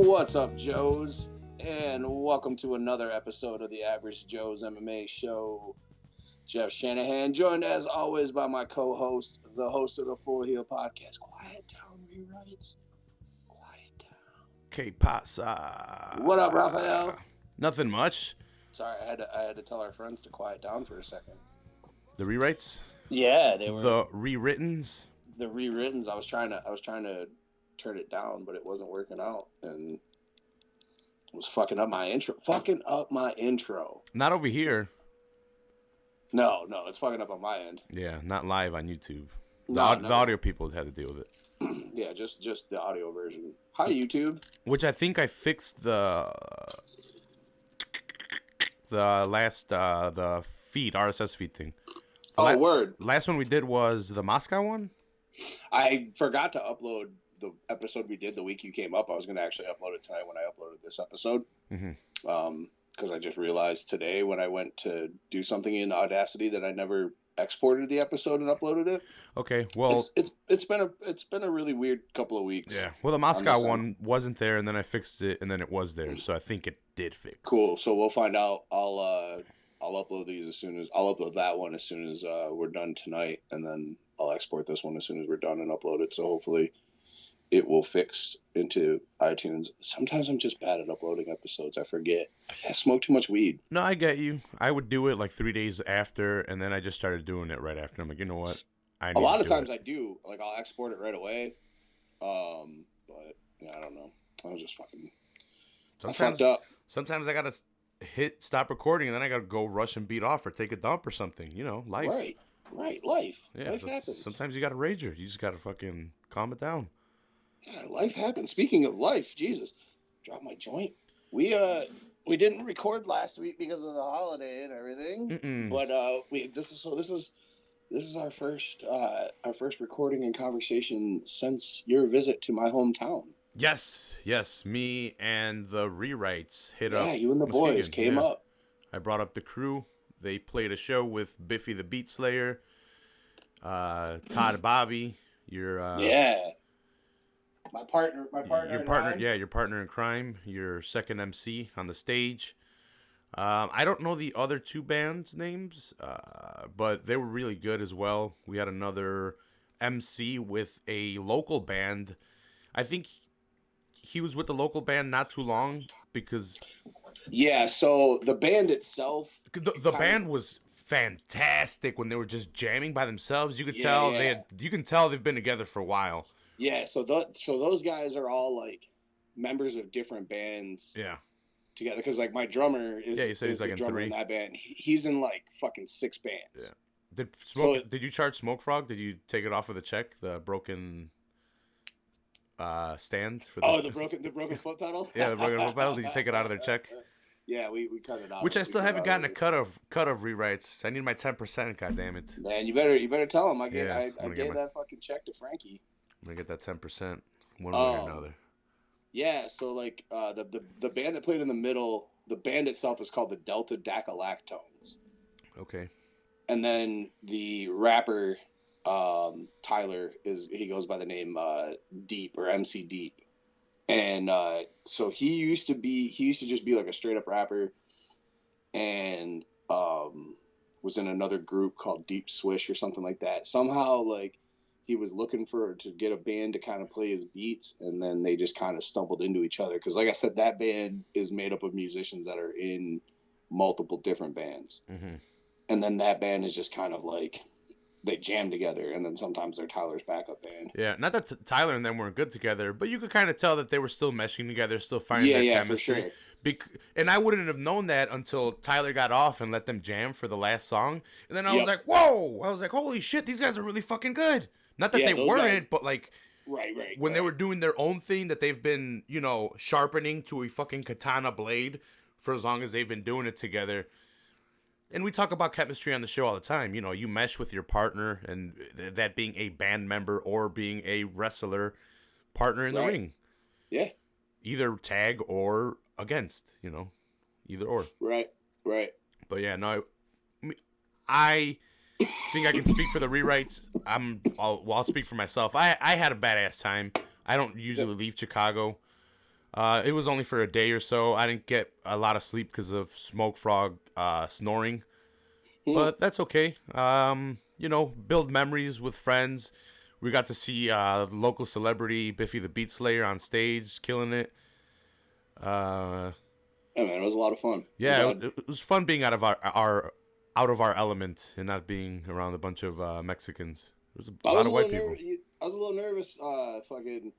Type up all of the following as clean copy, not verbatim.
What's up, Joes? And welcome to another episode of the Average Joe's MMA show. Jeff Shanahan, joined as always by my co-host, the host of the Full Heel podcast. Quiet down, rewrites. Quiet down. Que pasa? What up, Raphael? Nothing much. Sorry, I had to tell our friends to quiet down for a second. The rewrites? Yeah, they were the rewrittens. The rewrittens. I was trying to turn it down, but it wasn't working out, and it was fucking up my intro. Not over here. No, it's fucking up on my end. Yeah, not live on YouTube. The No. audio people had to deal with it. Yeah, just the audio version. Hi, YouTube. Which I think I fixed the last the feed, RSS feed thing. Word. Last one we did was the Muskegon one. I forgot to upload the episode we did the week you came up. I was going to actually upload it tonight when I uploaded this episode. Mm-hmm. Because I just realized today when I went to do something in Audacity that I never exported the episode and uploaded it. Okay, well, it's been a really weird couple of weeks. Yeah, well, the Muskegon one wasn't there, and then I fixed it, and then it was there, so I think it did fix. Cool. So we'll find out. I'll upload I'll upload that one as soon as we're done tonight, and then I'll export this one as soon as we're done and upload it. So hopefully it will fix into iTunes. Sometimes I'm just bad at uploading episodes. I forget. I smoke too much weed. No, I get you. I would do it like 3 days after, and then I just started doing it right after. I'm like, you know what? A lot of times I do. Like, I'll export it right away. But yeah, I don't know. I was just fucking. I fucked up. Sometimes I gotta hit stop recording, and then I gotta go rush and beat off or take a dump or something. You know, life. Right. Life. Yeah, life happens. Sometimes you got a rager. You just gotta fucking calm it down. Yeah, life happens. Speaking of life, Jesus, drop my joint. We didn't record last week because of the holiday and everything. Mm-mm. But this is our first recording and conversation since your visit to my hometown. Yes. Me and the rewrites hit up. Yeah, you and the Muskegon. boys came up. I brought up the crew. They played a show with Biffy the Beat Slayer, Todd Bobby. My partner. Your partner in crime. Your second MC on the stage. I don't know the other two bands' names, but they were really good as well. We had another MC with a local band. I think he was with the local band not too long because. Yeah, so the band itself. The band was fantastic when they were just jamming by themselves. You could tell you can tell they've been together for a while. Yeah, so those guys are all like members of different bands. Yeah. Together, because like my drummer is he's like the in drummer 3 in that band. He's in like fucking 6 bands. Yeah. Did you charge Smoke Frog? Did you take it off of the check? The broken stand for the broken foot pedal. Yeah, the broken foot pedal. Did you take it out of their check? Yeah, we cut it out. Which I still haven't gotten a cut of rewrites. I need my 10%. God damn it. Man, you better tell him. I gave that fucking check to Frankie. I'm gonna get that 10% one way or another. Yeah, so like the band that played in the middle, the band itself is called the Delta Dacalactones. Okay. And then the rapper Tyler he goes by the name Deep or MC Deep. And so he used to just be like a straight up rapper, and was in another group called Deep Swish or something like that. Somehow like he was looking to get a band to kind of play his beats, and then they just kind of stumbled into each other. Because like I said, that band is made up of musicians that are in multiple different bands. Mm-hmm. And then that band is just kind of like, they jam together, and then sometimes they're Tyler's backup band. Yeah, not that Tyler and them weren't good together, but you could kind of tell that they were still meshing together, still finding their chemistry. For sure. And I wouldn't have known that until Tyler got off and let them jam for the last song. And then I was like, whoa! I was like, holy shit, these guys are really fucking good. Not that they weren't, guys, but like, when they were doing their own thing that they've been, sharpening to a fucking katana blade for as long as they've been doing it together. And we talk about chemistry on the show all the time. You mesh with your partner, and that being a band member or being a wrestler partner in the ring. Yeah. Either tag or against, either or. Right. But yeah, no, I think I can speak for the rewrites. I'll speak for myself. I had a badass time. I don't usually leave Chicago. It was only for a day or so. I didn't get a lot of sleep because of Smoke Frog snoring, but that's okay. Build memories with friends. We got to see local celebrity Biffy the Beat Slayer on stage, killing it. Yeah, man, it was a lot of fun. Yeah, it was fun being out of our element and not being around a bunch of Mexicans. There was a lot of white people. I was a little nervous, fucking,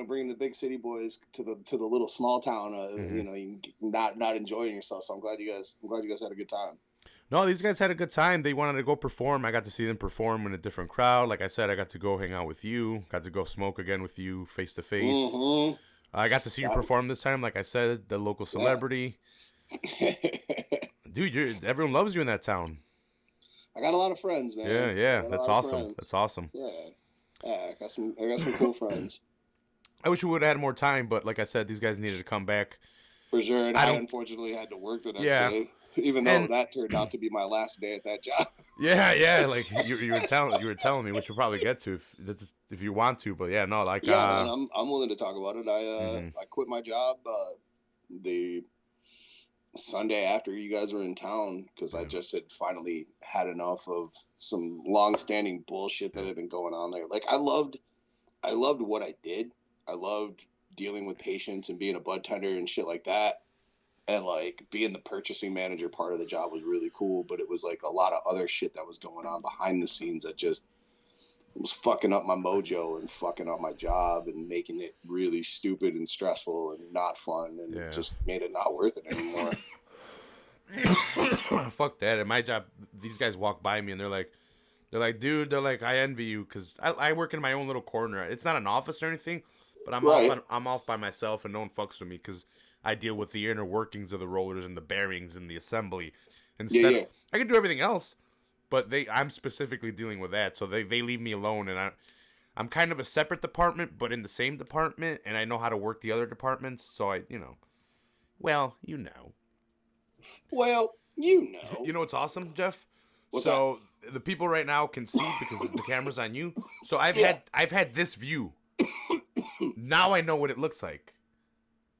bringing the big city boys to the little small town. You not enjoying yourself. So I'm glad you guys had a good time. No, these guys had a good time. They wanted to go perform. I got to see them perform in a different crowd. Like I said, I got to go hang out with you. Got to go smoke again with you face to face. I got to see you perform this time. Like I said, the local celebrity. Yeah. Dude, everyone loves you in that town. I got a lot of friends, man. Yeah, that's awesome. That's awesome. Yeah, I got some cool friends. I wish we would have had more time, but like I said, these guys needed to come back. For sure, and I unfortunately had to work the next day. Even though that turned out to be my last day at that job. Yeah, like you were telling me, which we'll probably get to if you want to, but yeah, no, like man, I'm willing to talk about it. I quit my job the Sunday after you guys were in town because I just had finally had enough of some long-standing bullshit that had been going on there. Like I loved what I did. I loved dealing with patients and being a bud tender and shit like that. And like being the purchasing manager part of the job was really cool, but it was like a lot of other shit that was going on behind the scenes that just was fucking up my mojo and fucking up my job and making it really stupid and stressful and not fun and it just made it not worth it anymore. Fuck that. At my job, these guys walk by me and they're like, dude, I envy you because I work in my own little corner. It's not an office or anything, but I'm off by myself and no one fucks with me because I deal with the inner workings of the rollers and the bearings and the assembly. Instead, I can do everything else, but I'm specifically dealing with that. So they leave me alone, and I'm kind of a separate department, but in the same department, and I know how to work the other departments. So Well, you know what's awesome, Jeff? What's that? The people right now can see because the camera's on you. So I've had this view. Now I know what it looks like.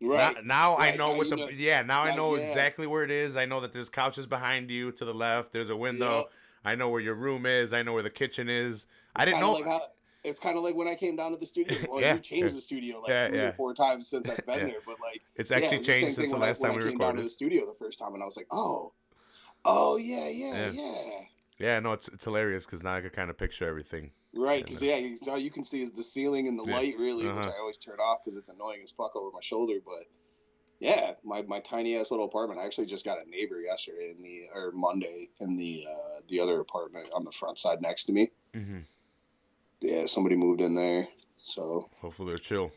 Right. Now I know I know exactly where it is. I know that there's couches behind you to the left. There's a window. Yep. I know where your room is. I know where the kitchen is. I didn't know. It's kind of like when I came down to the studio. Well, you changed the studio like 3 or 4 times since I've been there, but like it's actually changed since the last time we recorded. I came down to the studio the first time, and I was like, oh yeah. Yeah, no, it's hilarious because now I can kind of picture everything. Right, because all you can see is the ceiling and the light, really, which I always turn off because it's annoying as fuck over my shoulder. But yeah, my tiny ass little apartment. I actually just got a neighbor yesterday Monday in the other apartment on the front side next to me. Mm-hmm. Yeah, somebody moved in there, so hopefully they're chill.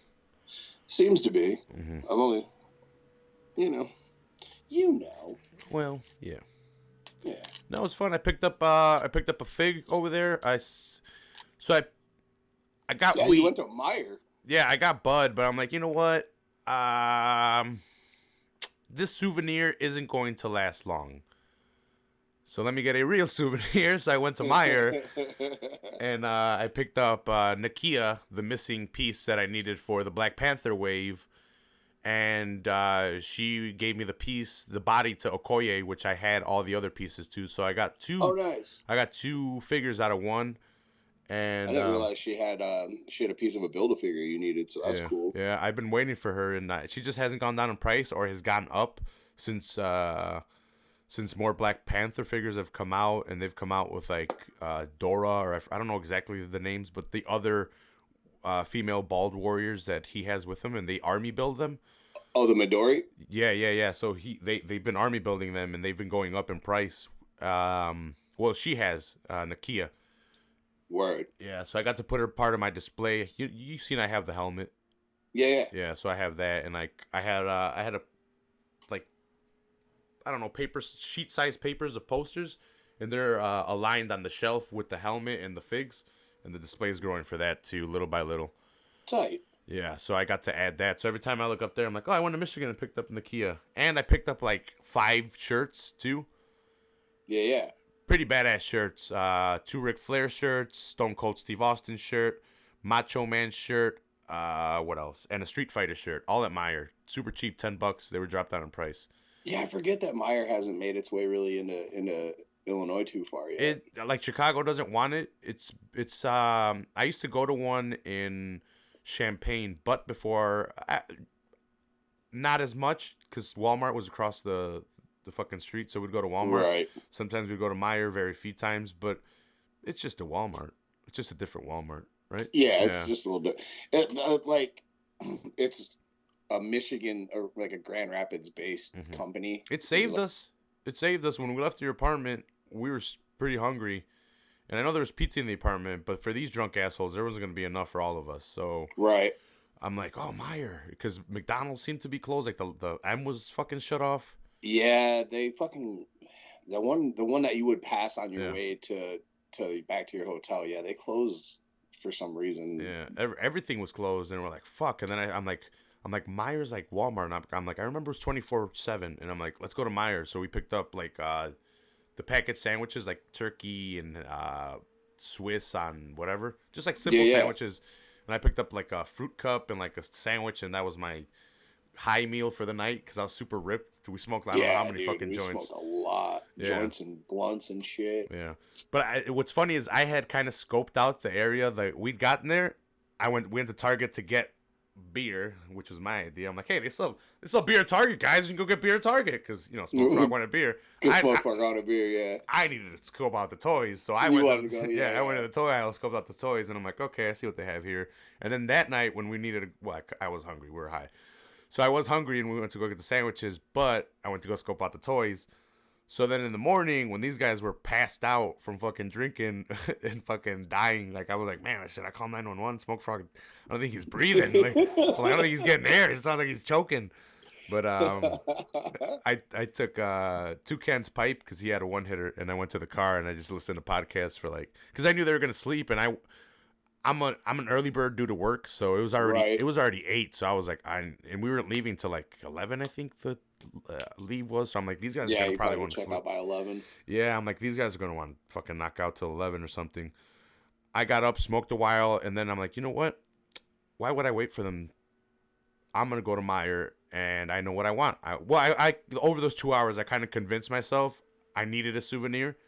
Seems to be. Mm-hmm. I'm only, Well, yeah. Yeah. No, it's fun. I picked up a fig over there. I got weed. You went to Meijer. Yeah, I got bud, but I'm like, you know what? This souvenir isn't going to last long. So let me get a real souvenir. So I went to Meijer and I picked up Nakia, the missing piece that I needed for the Black Panther wave. And she gave me the body to Okoye, which I had all the other pieces to. So I got 2. Oh, nice. I got 2 figures out of 1. And I didn't realize she had a piece of a Build-A-Figure you needed, so that's cool. Yeah, I've been waiting for her, and she just hasn't gone down in price or has gone up since more Black Panther figures have come out, and they've come out with like Dora, or I don't know exactly the names, but the other female bald warriors that he has with him, and they army build them. Oh, the Midori? Yeah. So they've been army building them, and they've been going up in price. Well, she has Nakia. Word. Yeah, so I got to put her part of my display. You seen I have the helmet. Yeah. Yeah, so I have that, and like I had a like I don't know sheet size papers of posters, and they're aligned on the shelf with the helmet and the figs, and the display is growing for that too, little by little. Tight. Yeah, so I got to add that. So every time I look up there, I'm like, oh, I went to Michigan and picked up Nakia, and I picked up like 5 shirts too. Yeah. Pretty badass shirts. 2 Ric Flair shirts, Stone Cold Steve Austin shirt, Macho Man shirt, What else? And a Street Fighter shirt, all at Meijer, super cheap, $10. They were dropped down in price. Yeah, I forget that Meijer hasn't made its way really into Illinois too far yet. It like Chicago doesn't want it. It's I used to go to one in Champaign, but before not as much because Walmart was across the fucking street, so we'd go to Walmart. Right. Sometimes we'd go to Meijer very few times, but it's just a Walmart. It's just a different Walmart, right? Yeah, it's just a little bit like it's a Michigan or like a Grand Rapids based company. It saved us. It saved us when we left your apartment. We were pretty hungry, and I know there was pizza in the apartment, but for these drunk assholes, there wasn't going to be enough for all of us. So right, I'm like, oh, Meijer, because McDonald's seemed to be closed. Like the M was fucking shut off. Yeah, they fucking the one that you would pass on your way to back to your hotel. Yeah, they closed for some reason. Yeah, everything was closed, and we're like, fuck. And then I'm like, Meijer's like Walmart, and I'm like, I remember it was 24/7, and I'm like, let's go to Meijer. So we picked up like the packet sandwiches, like turkey and Swiss on whatever, just like simple sandwiches. And I picked up like a fruit cup and like a sandwich, and that was my high meal for the night because I was super ripped. We smoked I don't know how many fucking joints. We smoked a lot, joints and blunts and shit. Yeah, but what's funny is I had kind of scoped out the area that we'd gotten there. We went to Target to get beer, which was my idea. I'm like, hey, they sell beer at Target, guys. You can go get beer at Target because Smoke Frog wanted beer. Smoke Frog wanted beer, yeah. I needed to scope out the toys, so I went to the toy aisle, scoped out the toys, and I'm like, okay, I see what they have here. And then that night when we needed, I was hungry. We were high, so I was hungry, and we went to go get the sandwiches. But I went to go scope out the toys. So then in the morning, when these guys were passed out from fucking drinking and fucking dying, like I was like, man, should I call 911? Smoke Frog, I don't think he's breathing. I don't think he's getting air. It sounds like he's choking. But I took Toucan's pipe because he had a one hitter, and I went to the car and I just listened to podcasts for because I knew they were gonna sleep, and I'm an early bird due to work, so it was already 8. So I was like, and we were leaving till like 11, I think the leave was. So I'm like, these guys are gonna probably want to check out by 11. Yeah, I'm like, these guys are gonna want to fucking knock out till 11 or something. I got up, smoked a while, and then I'm like, you know what? Why would I wait for them? I'm gonna go to Meijer, and I know what I want. I over those 2 hours, I kind of convinced myself I needed a souvenir,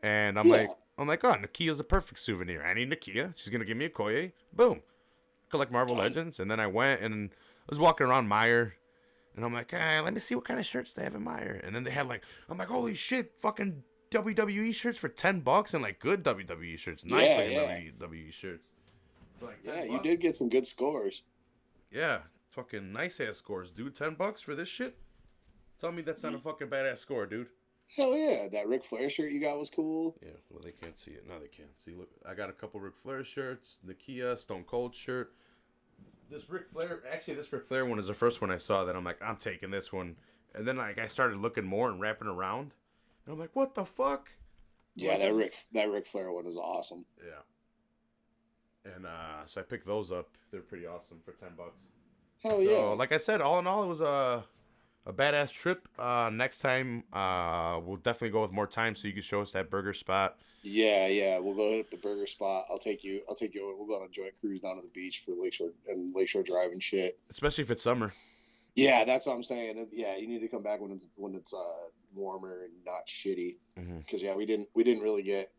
and I'm like, oh, Nakia's a perfect souvenir. I need Nakia. She's gonna give me a Koye. Boom. Collect Marvel Legends, and then I went and I was walking around Meijer, and I'm like, let me see what kind of shirts they have in Meijer. And then they had I'm like, holy shit, fucking WWE shirts for $10, and like good WWE shirts, nice WWE shirts. You did get some good scores. Yeah, fucking nice ass scores, dude. $10 for this shit? Tell me that's not a fucking badass score, dude. Hell yeah, that Ric Flair shirt you got was cool. Yeah, well, they can't see it. No, they can't. See, look, I got a couple Ric Flair shirts, Nakia, Stone Cold shirt. This Ric Flair one is the first one I saw that I'm like, I'm taking this one. And then I started looking more and wrapping around. And I'm like, what the fuck? Yeah, that Ric Flair one is awesome. Yeah. And so I picked those up. They're pretty awesome for $10. Hell yeah. So, like I said, all in all, it was a badass trip. Next time, we'll definitely go with more time so you can show us that burger spot. Yeah. We'll go hit up the burger spot. I'll take you. We'll go on a joint cruise down to the beach for Lakeshore Drive and shit. Especially if it's summer. Yeah, that's what I'm saying. Yeah, you need to come back when it's warmer and not shitty. Because we didn't really get.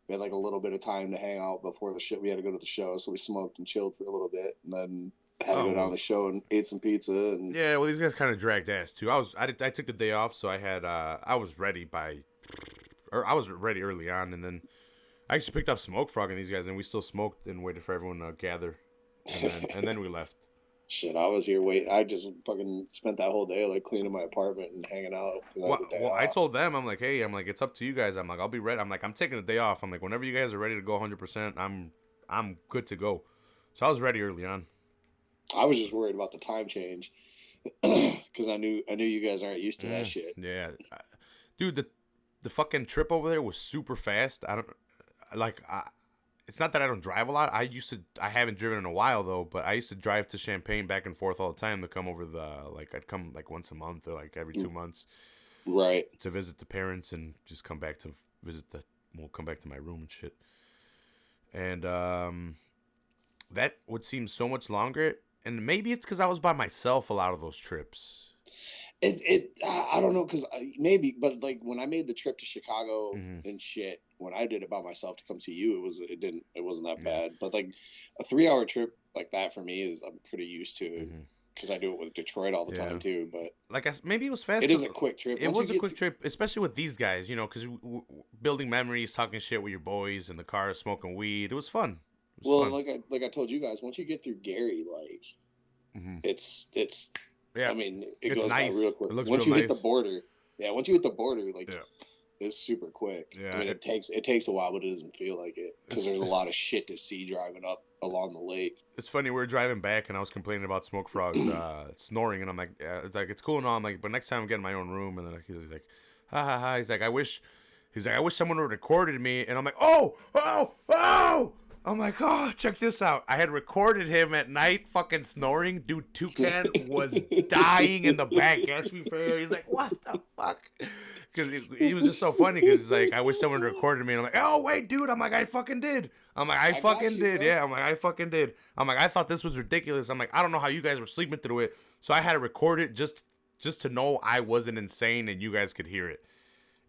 We had like a little bit of time to hang out before the show. We had to go to the show, so we smoked and chilled for a little bit, and then had to go down the show and ate some pizza. And yeah, well, these guys kind of dragged ass too. I took the day off, so I had I was ready early on, and then I actually picked up Smoke Frog and these guys, and we still smoked and waited for everyone to gather, and then we left. Shit, I was here waiting. I just fucking spent that whole day cleaning my apartment and hanging out. I told them, I'm like, hey, it's up to you guys. I'm like, I'll be ready. I'm like, I'm taking the day off. I'm like, whenever you guys are ready to go 100%, I'm good to go. So I was ready early on. I was just worried about the time change because I knew you guys aren't used to that shit. Yeah, dude, the fucking trip over there was super fast. It's not that I don't drive a lot. I haven't driven in a while though, but I used to drive to Champaign back and forth all the time to come over I'd come once a month or every 2 months. Right. To visit the parents and just come back to come back to my room and shit. And that would seem so much longer. And maybe it's because I was by myself a lot of those trips. I don't know, because maybe, but like when I made the trip to Chicago and shit, when I did it by myself to come see you, it wasn't that bad. But like a 3-hour trip like that for me I'm pretty used to, because I do it with Detroit all the time too. But like maybe it was fast. It is a quick trip. It was a quick trip, especially with these guys, you know, because building memories, talking shit with your boys in the car, smoking weed. It was fun. Fun. like I told you guys, once you get through Gary, like it's. Yeah, I mean, it goes nice. By real quick. Once you hit the border, once you hit the border, like it's super quick. Yeah, I mean, it takes a while, but it doesn't feel like it because there's a lot of shit to see driving up along the lake. It's funny. We were driving back, and I was complaining about Smoke Frog's snoring, and I'm like, it's cool and all. I'm like, but next time I'm getting my own room, and then he's like, ha ha ha. He's like, I wish someone would have recorded me, and I'm like, oh. I'm like, oh, check this out. I had recorded him at night fucking snoring. Dude, Toucan was dying in the back. Asked me for air. He's like, what the fuck? Because he was just so funny because he's like, I wish someone recorded me. And I'm like, oh, wait, dude. I'm like, I fucking did. I'm like, I fucking did. Bro. Yeah, I'm like, I fucking did. I'm like, I thought this was ridiculous. I'm like, I don't know how you guys were sleeping through it. So I had to record it just to know I wasn't insane and you guys could hear it.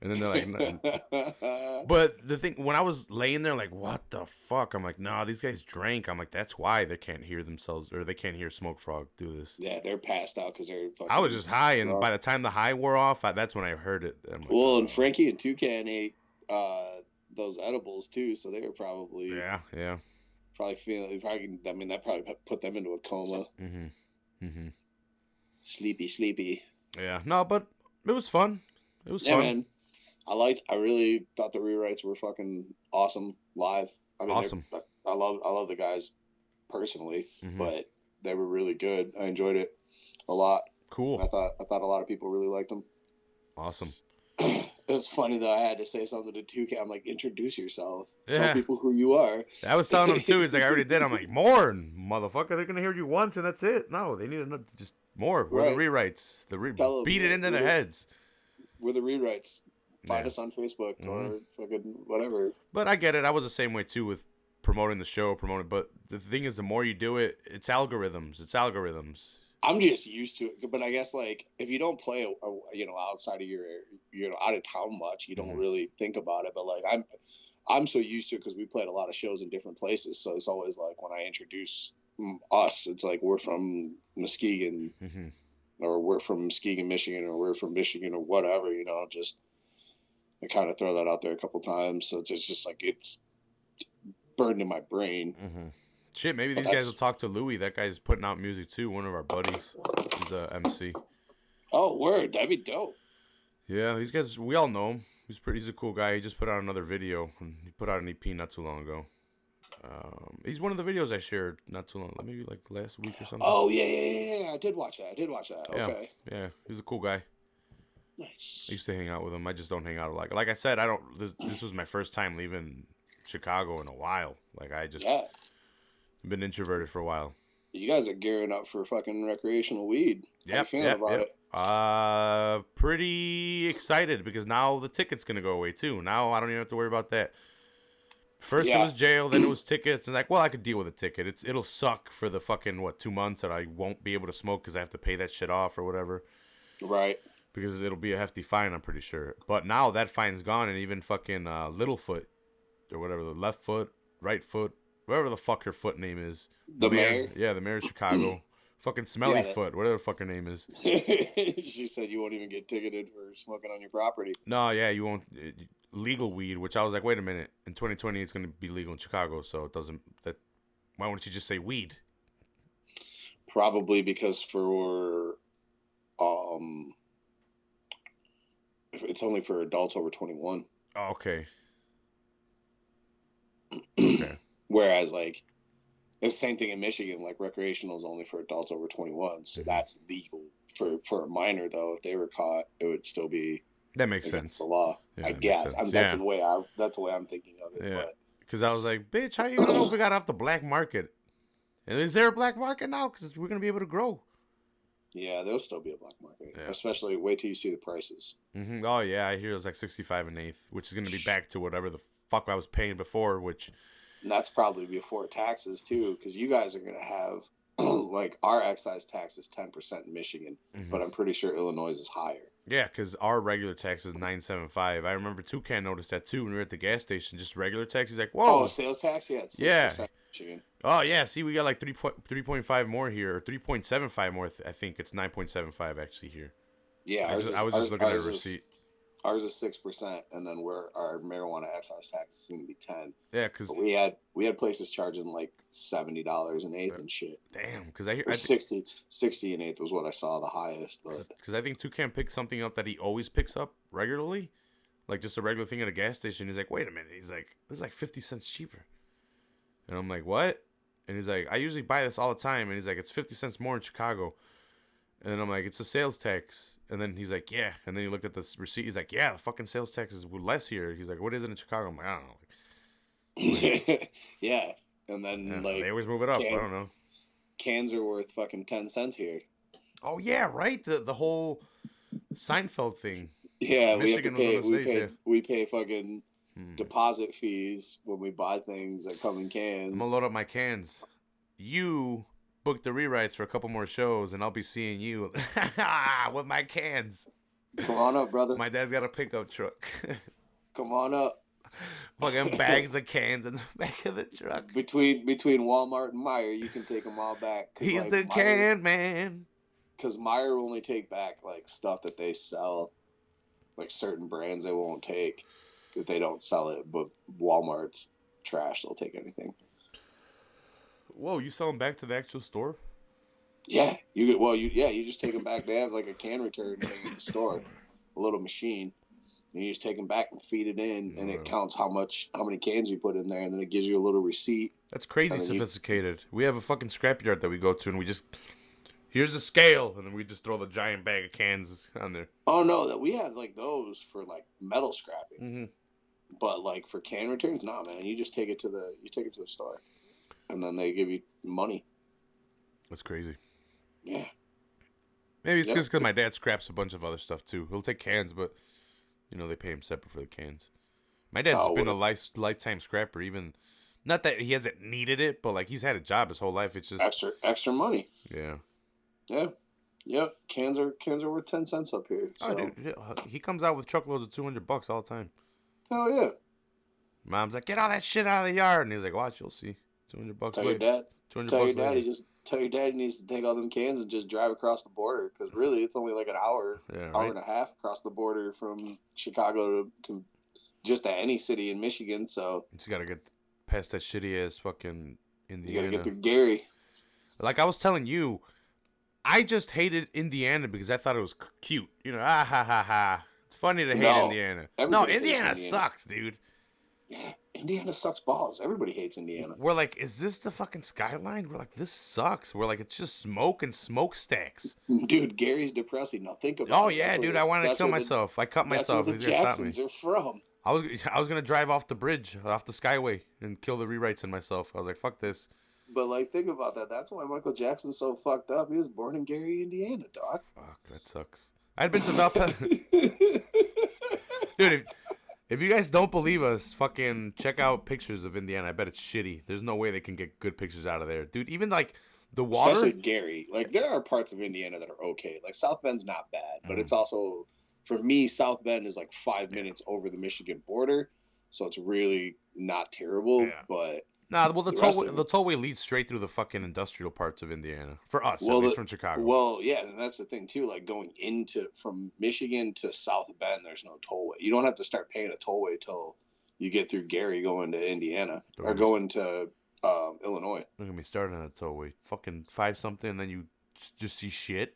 And then they're like, but the thing, when I was laying there, like, what the fuck? I'm like, nah, these guys drank. I'm like, that's why they can't hear themselves, or they can't hear Smoke Frog do this. Yeah, they're passed out because they're fucking. I was just high, and by the time the high wore off, that's when I heard it. Like, well, and Frankie and Toucan ate those edibles too, so they were probably probably feeling. I mean, that probably put them into a coma. Sleepy. Yeah, no, but it was fun. It was fun. Man. I really thought the rewrites were fucking awesome live. I mean, awesome. I love the guys personally, but they were really good. I enjoyed it a lot. Cool. I thought a lot of people really liked them. Awesome. It's funny though. I had to say something to Toucan. I'm like, introduce yourself. Tell people who you are. I was telling him too. He's like, I already did. I'm like, more, motherfucker. They're gonna hear you once and that's it. No, they need just more. We're the rewrites. Beat it into their heads. We're the rewrites. Find us on Facebook or fucking whatever. But I get it. I was the same way too with promoting the show, but the thing is, the more you do it, it's algorithms. I'm just used to it. But I guess like if you don't play, outside of your, out of town much, you don't really think about it. But like I'm so used to it because we played a lot of shows in different places. So it's always like when I introduce us, it's like we're from Muskegon, or we're from Muskegon, Michigan, or we're from Michigan, or whatever. Just. I kind of throw that out there a couple times, so it's just like it's burned in my brain. Shit, maybe these guys will talk to Louis. That guy's putting out music too. One of our buddies, he's a MC. Oh, word, that'd be dope. Yeah, these guys, we all know him. He's a cool guy. He just put out another video. He put out an EP not too long ago. He's one of the videos I shared not too long, maybe like last week or something. Oh yeah. I did watch that. Okay. Yeah, he's a cool guy. Nice. I used to hang out with him. I just don't hang out a lot. Like I said, this was my first time leaving Chicago in a while. Like I just been introverted for a while. You guys are gearing up for fucking recreational weed. How you feeling about it? Pretty excited because now the ticket's gonna go away too. Now I don't even have to worry about that. First it was jail, then it was tickets, and like, well, I could deal with a ticket. It'll suck for the fucking 2 months that I won't be able to smoke because I have to pay that shit off or whatever. Right. Because it'll be a hefty fine, I'm pretty sure. But now that fine's gone, and even fucking Littlefoot, or whatever, the left foot, right foot, whatever the fuck her foot name is. The mayor? Yeah, the mayor of Chicago. Fucking Smelly Foot, whatever the fuck her name is. She said you won't even get ticketed for smoking on your property. No, yeah, you won't. Legal weed, which I was like, wait a minute. In 2020, it's going to be legal in Chicago, so it doesn't... Why wouldn't you just say weed? Probably because for... It's only for adults over 21. Oh, okay. Okay. Whereas, like, it's the same thing in Michigan. Like, recreational is only for adults over 21, so that's legal. For a minor, though, if they were caught, it would still be. That makes sense. The law, I guess. That's the way I'm thinking of it. Yeah. Because I was like, bitch, how you gonna know if we got off the black market? And is there a black market now? Because we're gonna be able to grow. Yeah, there'll still be a black market. Yeah. Especially wait till you see the prices. Oh, yeah. I hear it's like $65 an eighth, which is going to be back to whatever the fuck I was paying before, which And that's probably before taxes too, because you guys are gonna have like our excise tax is 10% in Michigan, but I'm pretty sure Illinois is higher. Yeah, because our regular tax is $9.75. I remember Toucan noticed that too when we were at the gas station. Just regular tax. He's like, "Whoa, sales tax? Yeah, it's 6% yeah." in Michigan. Oh yeah, see, we got like 3.5 more here, or 3.75 more. I think it's 9.75 actually here. Yeah, I was just looking at a receipt. Ours is 6%, and then our marijuana excise tax is going to be 10. Yeah, because we had places charging like $70 an eighth and shit. Damn, because I hear 60 an eighth was what I saw the highest. But because I think Toucan picks something up that he always picks up regularly, like just a regular thing at a gas station. He's like, wait a minute. He's like, this is like 50 cents cheaper, and I'm like, what? And he's like, I usually buy this all the time, and he's like, it's 50 cents more in Chicago. And I'm like, it's a sales tax. And then he's like, yeah. And then he looked at the receipt. He's like, yeah, the fucking sales tax is less here. He's like, what is it in Chicago? I'm like, I don't know. Yeah. And then, they always move it up. I don't know. Cans are worth fucking 10 cents here. Oh, yeah, right? The whole Seinfeld thing. Yeah, Michigan we pay fucking deposit fees when we buy things that come in cans. I'm going to load up my cans. You book the rewrites for a couple more shows, and I'll be seeing you with my cans. Come on up, brother. My dad's got a pickup truck. Come on up. Fucking bags of cans in the back of the truck. Between Walmart and Meijer, you can take them all back. He's the can man. Because Meijer will only take back like stuff that they sell, like certain brands they won't take if they don't sell it. But Walmart's trash; they'll take anything. Whoa, you sell them back to the actual store? Yeah, you just take them back. They have like a can return thing at the store, a little machine. And you just take them back and feed it in, and it counts how many cans you put in there, and then it gives you a little receipt. That's crazy sophisticated. We have a fucking scrapyard that we go to, and we just here's a scale, and then we just throw the giant bag of cans on there. Oh no, that we had like those for like metal scrapping, but like for can returns, nah, man. You just take it to the store. And then they give you money. That's crazy. Yeah. Maybe it's just because my dad scraps a bunch of other stuff too. He'll take cans, but they pay him separate for the cans. My dad's been a lifetime scrapper. Even not that he hasn't needed it, but like he's had a job his whole life. It's just extra money. Yeah. Yeah. Yep. Cans are worth 10 cents up here. So. Oh, dude, he comes out with truckloads of $200 all the time. Oh yeah. Mom's like, get all that shit out of the yard, and he's like, watch, you'll see. $200. Tell your dad. Tell your dad he needs to take all them cans and just drive across the border, because really it's only like an hour, hour and a half across the border from Chicago to just to any city in Michigan. So you just gotta get past that shitty ass fucking Indiana. You gotta get through Gary. Like I was telling you, I just hated Indiana because I thought it was cute. Ha ha ha. It's funny to hate Indiana. No, Indiana sucks, dude. Yeah, Indiana sucks balls. Everybody hates Indiana. We're like, is this the fucking skyline? We're like, this sucks. We're like, it's just smoke and smokestacks. Dude, Gary's depressing. Now think about it. Oh, yeah, dude, I wanted to kill myself. I cut myself. That's where the Jacksons are from. I was going to drive off the bridge, off the Skyway, and kill the rewrites in myself. I was like, fuck this. But, like, think about that. That's why Michael Jackson's so fucked up. He was born in Gary, Indiana, dog. Fuck, that sucks. I'd been to Valparaiso. Dude, if you guys don't believe us, fucking check out pictures of Indiana. I bet it's shitty. There's no way they can get good pictures out of there. Dude, even like the water. Especially Gary. Like there are parts of Indiana that are okay. Like South Bend's not bad, but it's also, for me, South Bend is like 5 minutes over the Michigan border. So it's really not terrible, but. Nah, well, the tollway leads straight through the fucking industrial parts of Indiana. For us, at least from Chicago. Well, yeah, and that's the thing, too. Like, going from Michigan to South Bend, there's no tollway. You don't have to start paying a tollway till you get through Gary going to Indiana. Or going to Illinois. Look at me starting on a tollway. Fucking 5-something, and then you just see shit.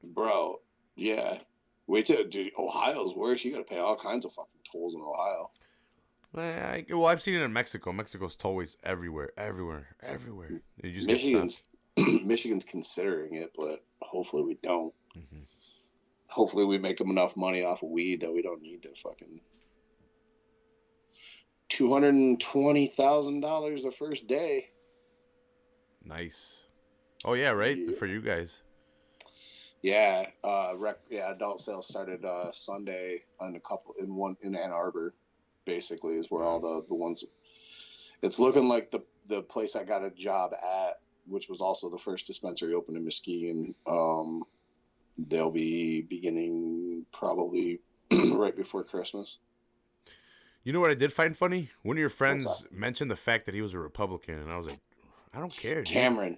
Bro, yeah. Wait till, dude, Ohio's worse. You got to pay all kinds of fucking tolls in Ohio. Well, I've seen it in Mexico. Mexico's tollways everywhere. You just Michigan's considering it, but hopefully we don't. Mm-hmm. Hopefully we make them enough money off of weed that we don't need to fucking $220,000 the first day. Nice. Oh yeah, right. Yeah. For you guys. Yeah. Adult sales started Sunday in Ann Arbor. Basically, is where all the ones. It's looking like the place I got a job at, which was also the first dispensary open in Muskegon. They'll be beginning probably right before Christmas. You know what I did find funny? One of your friends mentioned the fact that he was a Republican, and I was like, I don't care, dude. Cameron.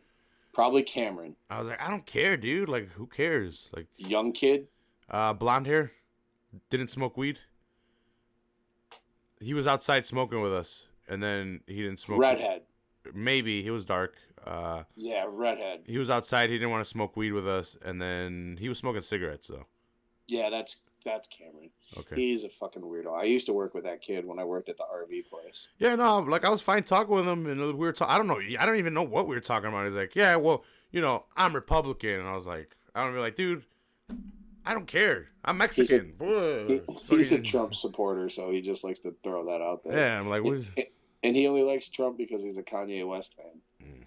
Probably Cameron. I was like, I don't care, dude. Like, who cares? Like, young kid? Blonde hair. Didn't smoke weed. He was outside smoking with us, and then he didn't smoke. Redhead. Maybe. He was dark. Yeah, redhead. He was outside. He didn't want to smoke weed with us, and then he was smoking cigarettes, though. Yeah, that's Cameron. Okay. He's a fucking weirdo. I used to work with that kid when I worked at the RV place. Yeah, no, like I was fine talking with him, and we were talking. I don't know. I don't even know what we were talking about. He's like, yeah, well, you know, I'm Republican, and I was like, I don't be like, dude, I don't care. I'm Mexican. He's a Trump supporter, so he just likes to throw that out there. Yeah, I'm like, what? And he only likes Trump because he's a Kanye West fan.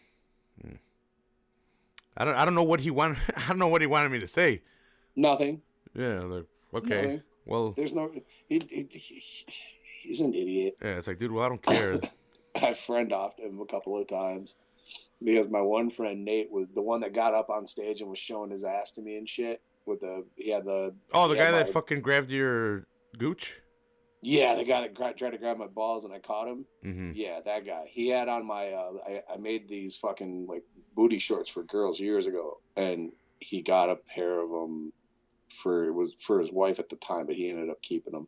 I don't know what he wanted. I don't know what he wanted me to say. Nothing. Yeah, like, okay. Nothing. Well, there's no. He's an idiot. Yeah, it's like, dude. Well, I don't care. I friend-offed him a couple of times because my one friend Nate was the one that got up on stage and was showing his ass to me and shit. The guy that fucking grabbed your gooch. Yeah, the guy that tried to grab my balls and I caught him. Mm-hmm. Yeah, that guy. He had on my. I made these fucking like booty shorts for girls years ago, and he got a pair of them for his wife at the time, but he ended up keeping them,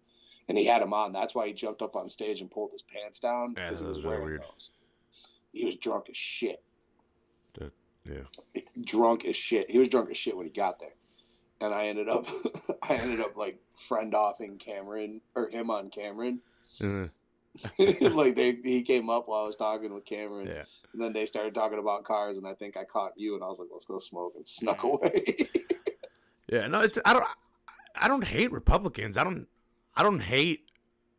and he had them on. That's why he jumped up on stage and pulled his pants down. Yeah, that was really weird. Those. He was drunk as shit. Yeah. Drunk as shit. He was drunk as shit when he got there. And I ended up like friend-offing Cameron or him on Cameron. Mm-hmm. Like he came up while I was talking with Cameron. Yeah. And then they started talking about cars, and I think I caught you, and I was like, "Let's go smoke," and snuck away. Yeah, no, I don't hate Republicans. I don't hate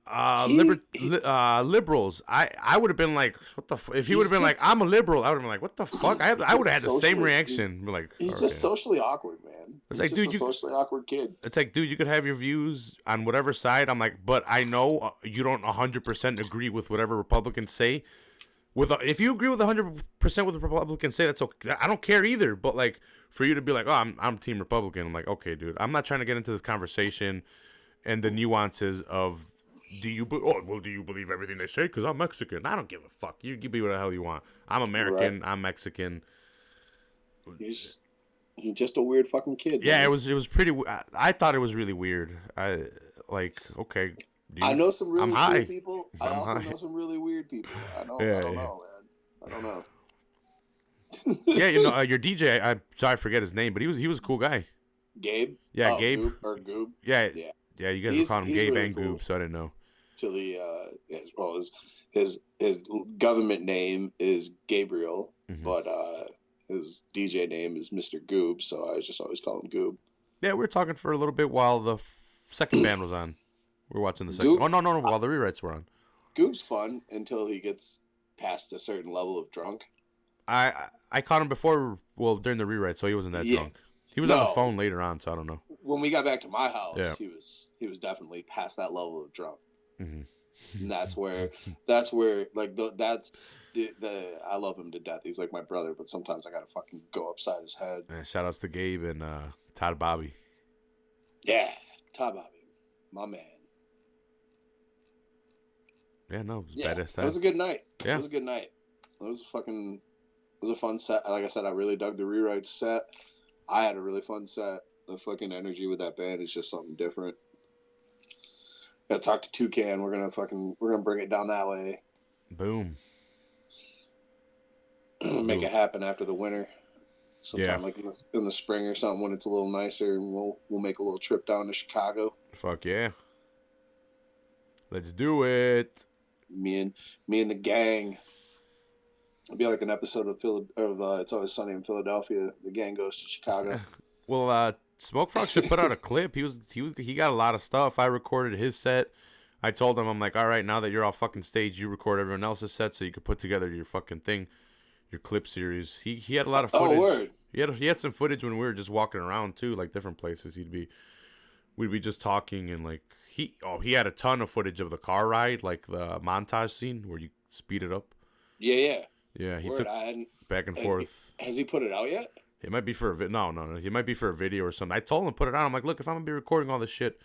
liberals. I would have been like, what the if he would have been like, I'm a liberal, I would have been like, what the fuck? I would have had the same reaction. Like, he's just socially awkward, man. It's like, dude, socially awkward kid. It's like, dude, you could have your views on whatever side. I'm like, but I know you don't 100% agree with whatever Republicans say. If you agree with 100% with the Republicans say, that's okay. I don't care either. But like, for you to be like, oh, I'm Team Republican. I'm like, okay, dude, I'm not trying to get into this conversation and the nuances of do you believe everything they say? Because I'm Mexican. I don't give a fuck. You be what the hell you want. I'm American. Right. I'm Mexican. He's just a weird fucking kid. Yeah, man. it was pretty. I thought it was really weird. Okay. I know some really weird people. I also know some really weird people. I don't know, man. I don't know. Yeah, you know, your DJ. I'm sorry, I forget his name, but he was a cool guy. Gabe. Yeah, Gabe Goob. Yeah. You guys were calling him Gabe really and Goob, so I didn't know. To the his government name is Gabriel, mm-hmm. but his DJ name is Mr. Goob, so I just always call him Goob. Yeah, we were talking for a little bit while the second band was on. We were watching the second. Goob, no, while the rewrites were on. Goob's fun until he gets past a certain level of drunk. I caught him before, during the rewrite, so he wasn't that drunk. He was on the phone later on, so I don't know. When we got back to my house, he was definitely past that level of drunk. Mm-hmm. And that's where like I love him to death. He's like my brother, but sometimes I gotta fucking go upside his head. Shout outs to Gabe and Todd Bobby. Yeah, Todd Bobby, my man. Yeah, no, it was badass time. It was a good night. Yeah. It was a good night. It was a fun set. Like I said, I really dug the rewrite set. I had a really fun set. The fucking energy with that band is just something different. Gotta talk to Toucan. We're gonna bring it down that way. Boom. Make it happen after the winter. Sometime like in the spring or something when it's a little nicer, and we'll make a little trip down to Chicago. Fuck yeah. Let's do it. Me and the gang. It'll be like an episode of It's Always Sunny in Philadelphia. The gang goes to Chicago. Well, Smoke Frog should put out a clip. He got a lot of stuff. I recorded his set. I told him, I'm like, all right, now that you're all fucking staged, you record everyone else's set so you could put together your fucking thing, your clip series. He had a lot of footage. Oh, word. He had some footage when we were just walking around too, like different places. We'd be just talking and like he had a ton of footage of the car ride, like the montage scene where you speed it up. Yeah. Yeah, he Word, took back and forth. Has he put it out yet? It might be for a no. It might be for a video or something. I told him to put it out. I'm like, look, if I'm gonna be recording all this shit,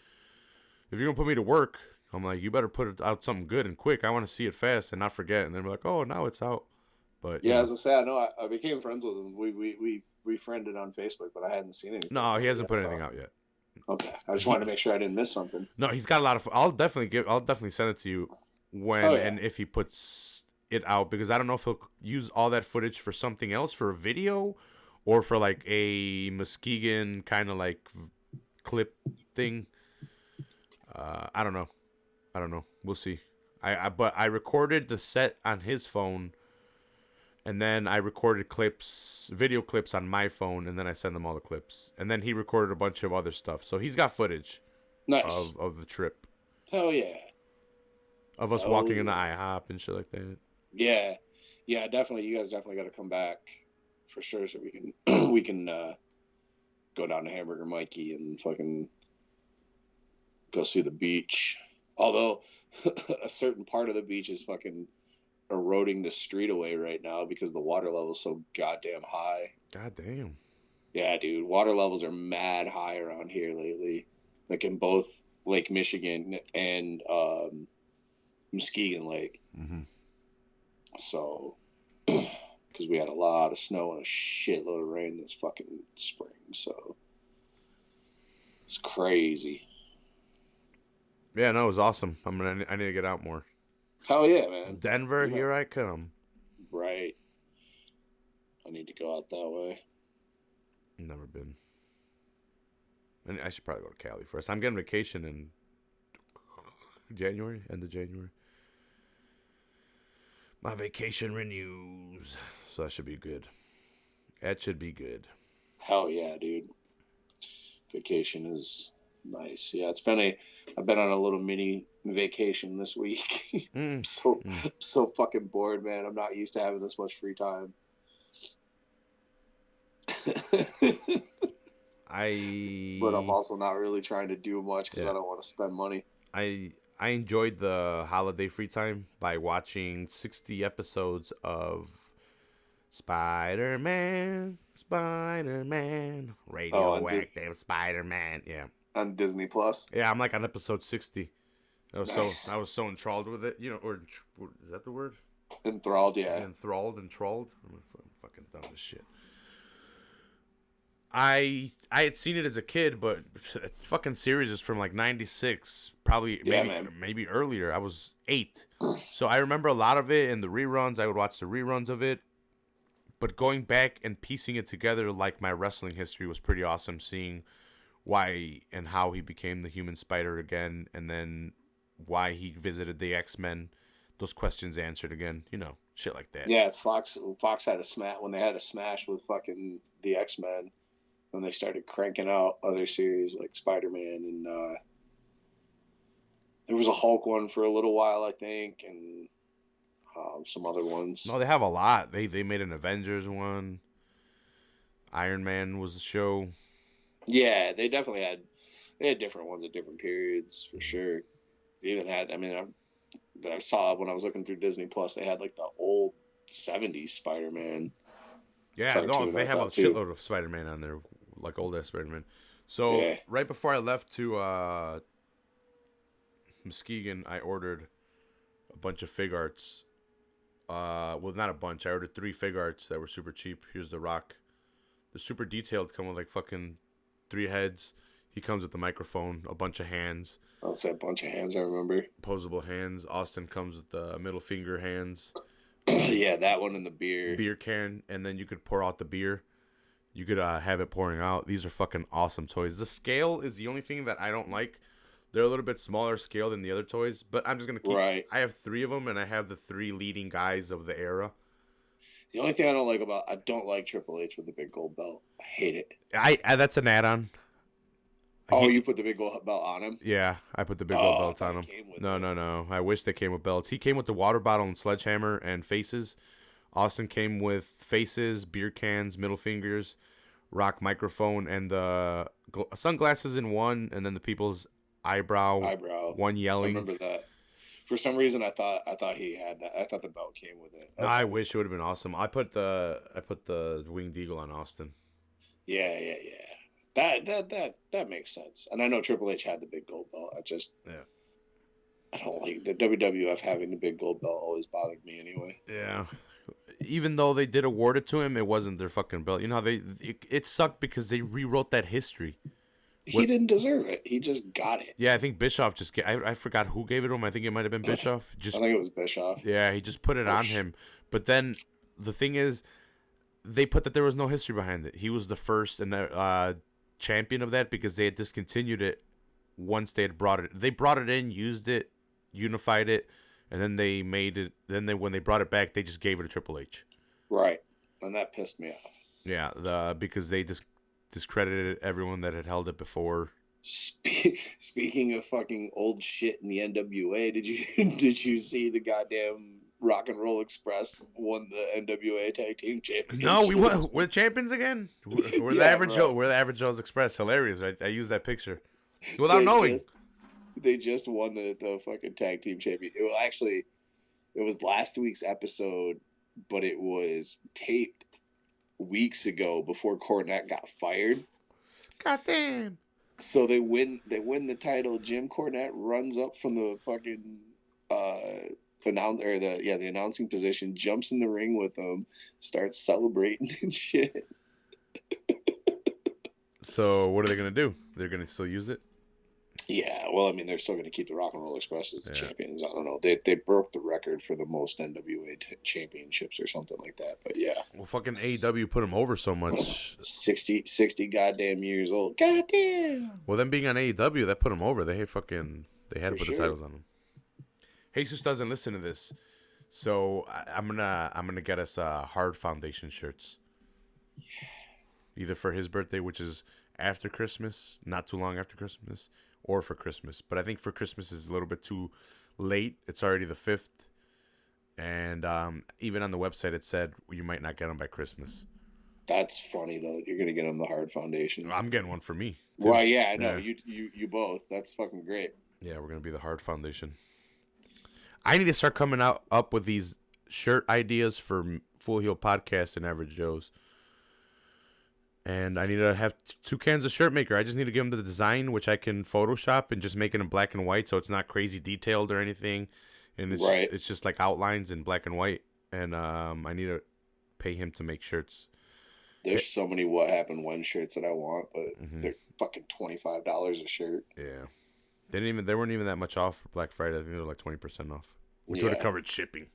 if you're gonna put me to work, I'm like, you better put it out something good and quick. I want to see it fast and not forget. And then we're like, oh, now it's out. But yeah, as I say, I know I became friends with him. We friended on Facebook, but I hadn't seen anything. No, he hasn't put anything out yet. Okay, I just wanted to make sure I didn't miss something. No, he's got a lot of. I'll definitely send it to you when and if he puts it out, because I don't know if he'll use all that footage for something else, for a video, or for like a Muskegon kind of like clip thing. I don't know. We'll see. But I recorded the set on his phone, and then I recorded video clips on my phone, and then I send them all the clips. And then he recorded a bunch of other stuff. So he's got footage of the trip. Hell yeah. Of us walking into IHOP and shit like that. Yeah. Yeah, definitely. You guys definitely got to come back for sure, so we can go down to Hamburger Mikey and fucking go see the beach. Although a certain part of the beach is fucking eroding the street away right now because the water level is so goddamn high. Goddamn. Yeah, dude. Water levels are mad high around here lately. Like in both Lake Michigan and Muskegon Lake. Mm-hmm. So, because we had a lot of snow and a shitload of rain this fucking spring. So, it's crazy. Yeah, no, it was awesome. I need to get out more. Hell yeah, man. Denver, here I come. Right. I need to go out that way. Never been. And I should probably go to Cali first. I'm getting vacation in January, end of January. My vacation renews. So that should be good. That should be good. Hell yeah, dude. Vacation is nice. Yeah, I've been on a little mini vacation this week. So fucking bored, man. I'm not used to having this much free time. But I'm also not really trying to do much because I don't want to spend money. I enjoyed the holiday free time by watching 60 episodes of Spider-Man, radioactive Spider-Man. Yeah. On Disney Plus. Yeah, I'm like on episode 60. I was so enthralled with it, or is that the word? Enthralled, yeah. Enthralled. I'm fucking done with shit. I had seen it as a kid, but it's fucking series is from like 96, probably maybe earlier. I was 8. So I remember a lot of it and the reruns. I would watch the reruns of it. But going back and piecing it together like my wrestling history was pretty awesome, seeing why and how he became the human spider again, and then why he visited the X-Men. Those questions answered again, shit like that. Yeah, Fox had a smash when they had a smash with fucking the X-Men. When they started cranking out other series like Spider-Man, and there was a Hulk one for a little while, I think, and some other ones. No, they have a lot. They made an Avengers one. Iron Man was the show. Yeah, they definitely had different ones at different periods for sure. They even had, that I saw when I was looking through Disney Plus, they had like the old 70s Spider-Man. Yeah, they have a shitload of Spider-Man on there, like old ass Spider-Man. So right before I left to Muskegon, I ordered a bunch of fig arts. Well, not a bunch. I ordered 3 fig arts that were super cheap. Here's the Rock. The super detailed come with like fucking 3 heads. He comes with the microphone, a bunch of hands. I'll say a bunch of hands, I remember. Posable hands. Austin comes with the middle finger hands. Yeah, that one and the beer can, and then you could pour out the beer. You could have it pouring out. These are fucking awesome toys. The scale is the only thing that I don't like. They're a little bit smaller scale than the other toys, but I'm just gonna keep. Right. I have 3 of them, and I have the 3 leading guys of the era. The only thing I don't like Triple H with the big gold belt. I hate it. I that's an add-on. You put the big gold belt on him? Yeah, I put the big gold belt on him. No. I wish they came with belts. He came with the water bottle and sledgehammer and faces. Austin came with faces, beer cans, middle fingers, Rock microphone, and the sunglasses in one, and then the people's eyebrow. One yelling. I remember that. For some reason, I thought he had that. I thought the belt came with it. No, I wish it would have been awesome. I put the Winged Eagle on Austin. Yeah. That makes sense. And I know Triple H had the big gold belt. I don't like the WWF having the big gold belt. Always bothered me anyway. Yeah. Even though they did award it to him, it wasn't their fucking belt. You know how it sucked because they rewrote that history. He didn't deserve it. He just got it. Yeah, I think Bischoff just I forgot who gave it to him. I think it might have been Bischoff. I think it was Bischoff. Yeah, he just put it on him. But then the thing is, they put that there was no history behind it. He was the first and the champion of that because they had discontinued it once they had brought it. They brought it in, used it, unified it, and then they made it. Then when they brought it back, they just gave it to Triple H. Right, and that pissed me off. Yeah, because they discredited everyone that had held it before. Speaking of fucking old shit in the NWA, did you see the goddamn Rock and Roll Express won the NWA Tag Team Championship? No, we won. We're champions again. We're the average Joe. We're the average Joe's Express. Hilarious. I use that picture without knowing. They just won the fucking tag team champion. It was last week's episode, but it was taped weeks ago before Cornette got fired. Goddamn. So they win the title. Jim Cornette runs up from the fucking the announcing position, jumps in the ring with them, starts celebrating and shit. So what are they gonna do? They're gonna still use it? Yeah, well, I mean, they're still going to keep the Rock and Roll Express as the champions. I don't know. They broke the record for the most NWA championships or something like that. But yeah. Well, fucking AEW put them over so much. 60 goddamn years old. Goddamn. Well, them being on AEW, that put them over. They had to put the titles on them. Jesus doesn't listen to this, so I'm gonna get us Hard Foundation shirts. Yeah. Either for his birthday, which is after Christmas, not too long after Christmas, or for Christmas. But I think for Christmas is a little bit too late. It's already the 5th. And even on the website it said you might not get them by Christmas. That's funny, though. You're going to get them the Hard Foundation. I'm getting one for me, too. Well, yeah, I know. Yeah. You both. That's fucking great. Yeah, we're going to be the Hard Foundation. I need to start coming up with these shirt ideas for Full Heel Podcast and Average Joe's. And I need to have 2 cans of shirt maker. I just need to give them the design, which I can Photoshop and just make it in black and white, so it's not crazy detailed or anything. And it's just like outlines in black and white. And I need to pay him to make shirts. There's so many What Happened When shirts that I want, but they're fucking $25 a shirt. Yeah, they weren't even that much off for Black Friday. I think they were like 20% off, which would have covered shipping.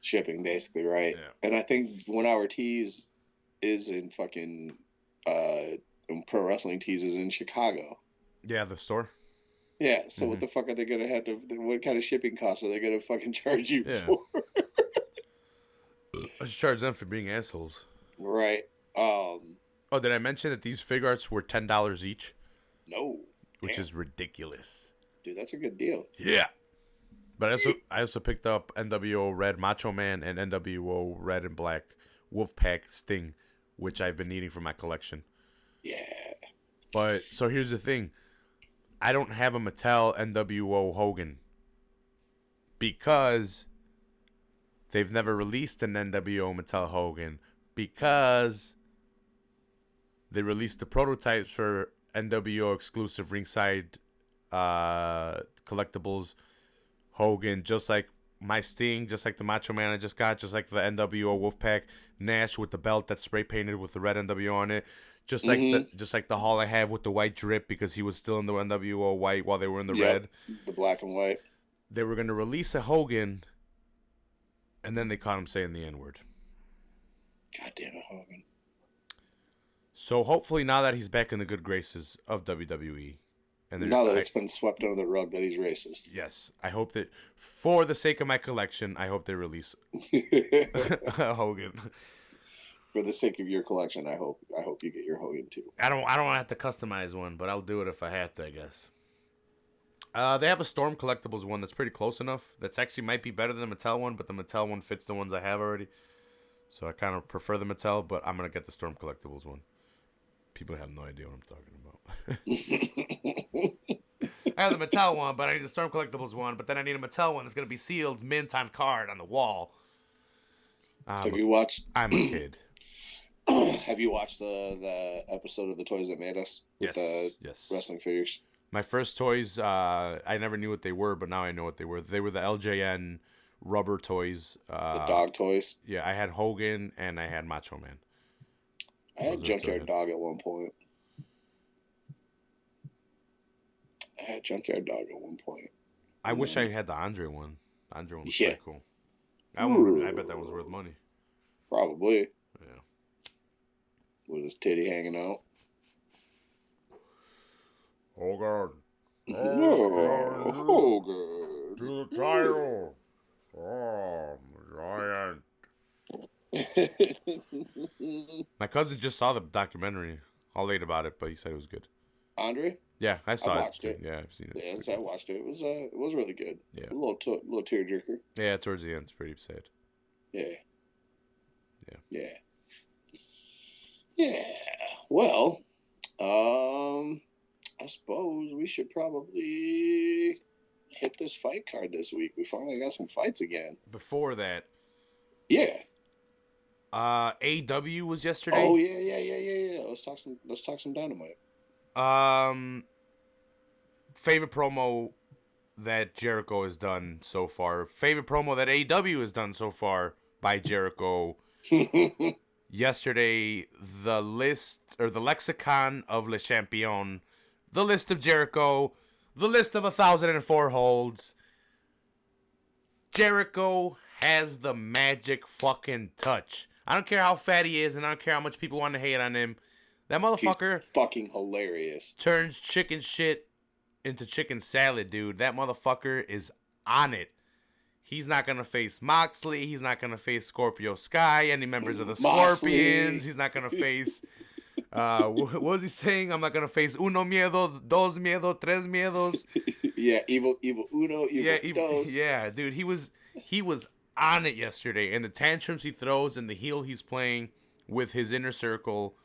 Shipping, basically, right? Yeah. And I think 1 Hour Tees is in fucking. Pro Wrestling Tees is in Chicago. Yeah, the store. Yeah, so what the fuck are they gonna have to? What kind of shipping costs are they gonna fucking charge you for? Let's charge them for being assholes. Right. Oh, did I mention that these fig arts were $10 each? No. Which is ridiculous. Dude, that's a good deal. Yeah. But I also picked up NWO Red Macho Man and NWO Red and Black Wolfpack Sting, which I've been needing for my collection. Yeah. But, so here's the thing. I don't have a Mattel NWO Hogan. Because they've never released an NWO Mattel Hogan. Because they released the prototypes for NWO exclusive ringside collectibles Hogan, just like my Sting, just like the Macho Man I just got, just like the NWO Wolfpack Nash with the belt that's spray painted with the red NWO on it, just like the Hall I have with the white drip because he was still in the NWO white while they were in the red. The black and white. They were going to release a Hogan, and then they caught him saying the N-word. God damn it, Hogan. So hopefully now that he's back in the good graces of WWE, and now that it's been swept under the rug that he's racist. Yes, I hope that for the sake of my collection, I hope they release Hogan. For the sake of your collection, I hope you get your Hogan too. I don't have to customize one, but I'll do it if I have to, I guess. They have a Storm Collectibles one that's pretty close enough. That's actually might be better than the Mattel one, but the Mattel one fits the ones I have already. So I kind of prefer the Mattel, but I'm going to get the Storm Collectibles one. People have no idea what I'm talking about. I have the Mattel one, but I need the Storm Collectibles one. But then I need a Mattel one that's gonna be sealed, mint on card on the wall. Have you watched? I'm a kid. Have you watched the episode of The Toys That Made Us with the wrestling figures? My first toys, I never knew what they were, but now I know what they were. They were the LJN rubber toys. The dog toys? Yeah, I had Hogan and I had Macho Man. I had Junkyard Dog at one point. I wish I had the Andre one. The Andre one was pretty cool. That one, I bet that was worth money. Probably. Yeah. With his titty hanging out. Hogan. Hogan. To the title. Oh, giant. My cousin just saw the documentary. All late about it, but he said it was good. Andre? Yeah, I watched it. Yeah, I've seen it. Yeah, I watched it. It was really good. Yeah. A little tearjerker. Yeah, towards the end, it's pretty sad. Yeah. Well, I suppose we should probably hit this fight card this week. We finally got some fights again. Before that. Yeah. AEW was yesterday. Oh yeah. Let's talk some Dynamite. Favorite promo that Jericho has done so far. Favorite promo that AEW has done so far by Jericho. Yesterday, the list or the lexicon of Le Champion, the list of Jericho, the list of 1,004 holds. Jericho has the magic fucking touch. I don't care how fat he is, and I don't care how much people want to hate on him. That motherfucker, he's fucking hilarious. Turns chicken shit into chicken salad, dude. That motherfucker is on it. He's not going to face Moxley. He's not going to face Scorpio Sky, any members of the Scorpions. He's not going to face... what was he saying? I'm not going to face Uno Miedo, Dos Miedo, Tres Miedos. Yeah, evil Uno, evil Dos. Yeah, dude, he was on it yesterday. And the tantrums he throws and the heel he's playing with his inner circle,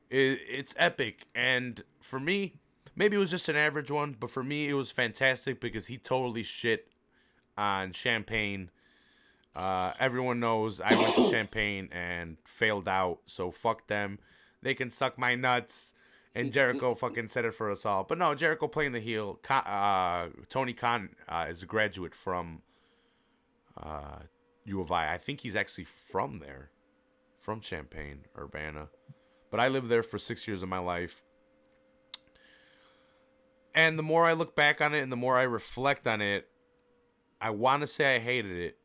it's epic. And for me, maybe it was just an average one, but for me, it was fantastic because he totally shit on Champagne. Everyone knows I went to Champagne and failed out, so fuck them. They can suck my nuts. And Jericho fucking said it for us all. But no, Jericho playing the heel. Tony Khan is a graduate from U of I. I think he's actually from there, from Champaign, Urbana. But I lived there for 6 years of my life. And the more I look back on it and the more I reflect on it, I want to say I hated it,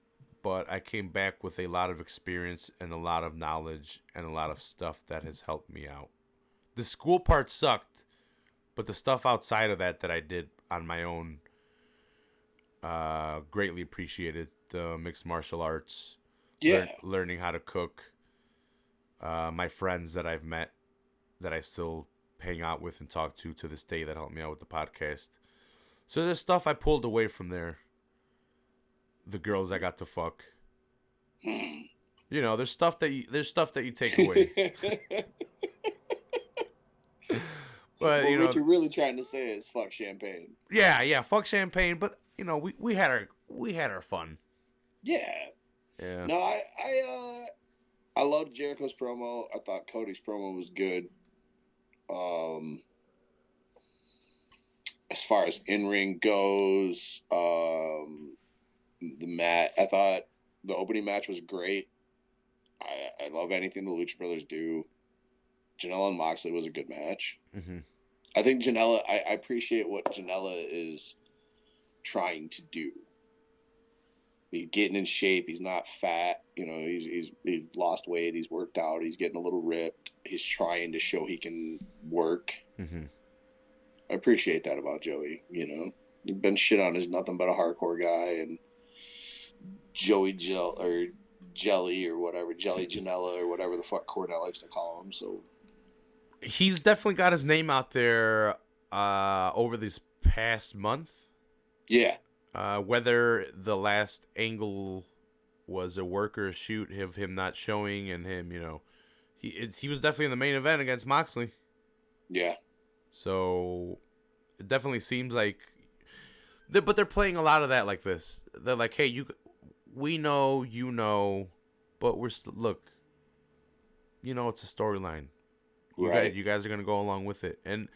but I came back with a lot of experience and a lot of knowledge and a lot of stuff that has helped me out. The school part sucked, but the stuff outside of that I did on my own, greatly appreciated. The mixed martial arts, learning how to cook, my friends that I've met that I still hang out with and talk to this day that helped me out with the podcast. So there's stuff I pulled away from there. The girls I got to fuck. You know, there's stuff that you take away. But well, what you're really trying to say is fuck Champagne. Yeah, fuck Champagne. But you know, we had our fun. Yeah. No, I loved Jericho's promo. I thought Cody's promo was good. As far as in-ring goes, the match, I thought the opening match was great. I love anything the Lucha Brothers do. Janela and Moxley was a good match. Mm-hmm. I think Janela, I appreciate what Janela is trying to do. He's getting in shape. He's not fat. You know, he's lost weight. He's worked out. He's getting a little ripped. He's trying to show he can work. Mm-hmm. I appreciate that about Joey. You know, you've been shit on as nothing but a hardcore guy, and Joey Jelly or whatever, Jelly Janela or whatever the fuck Cornell likes to call him. So he's definitely got his name out there over this past month. Yeah. Whether the last angle was a work or a shoot of him not showing and him, you know, he was definitely in the main event against Moxley. Yeah. So it definitely seems like But they're playing a lot of that like this. They're like, hey, we know, you know, but we're still look. You know, it's a storyline. You guys are gonna go along with it, and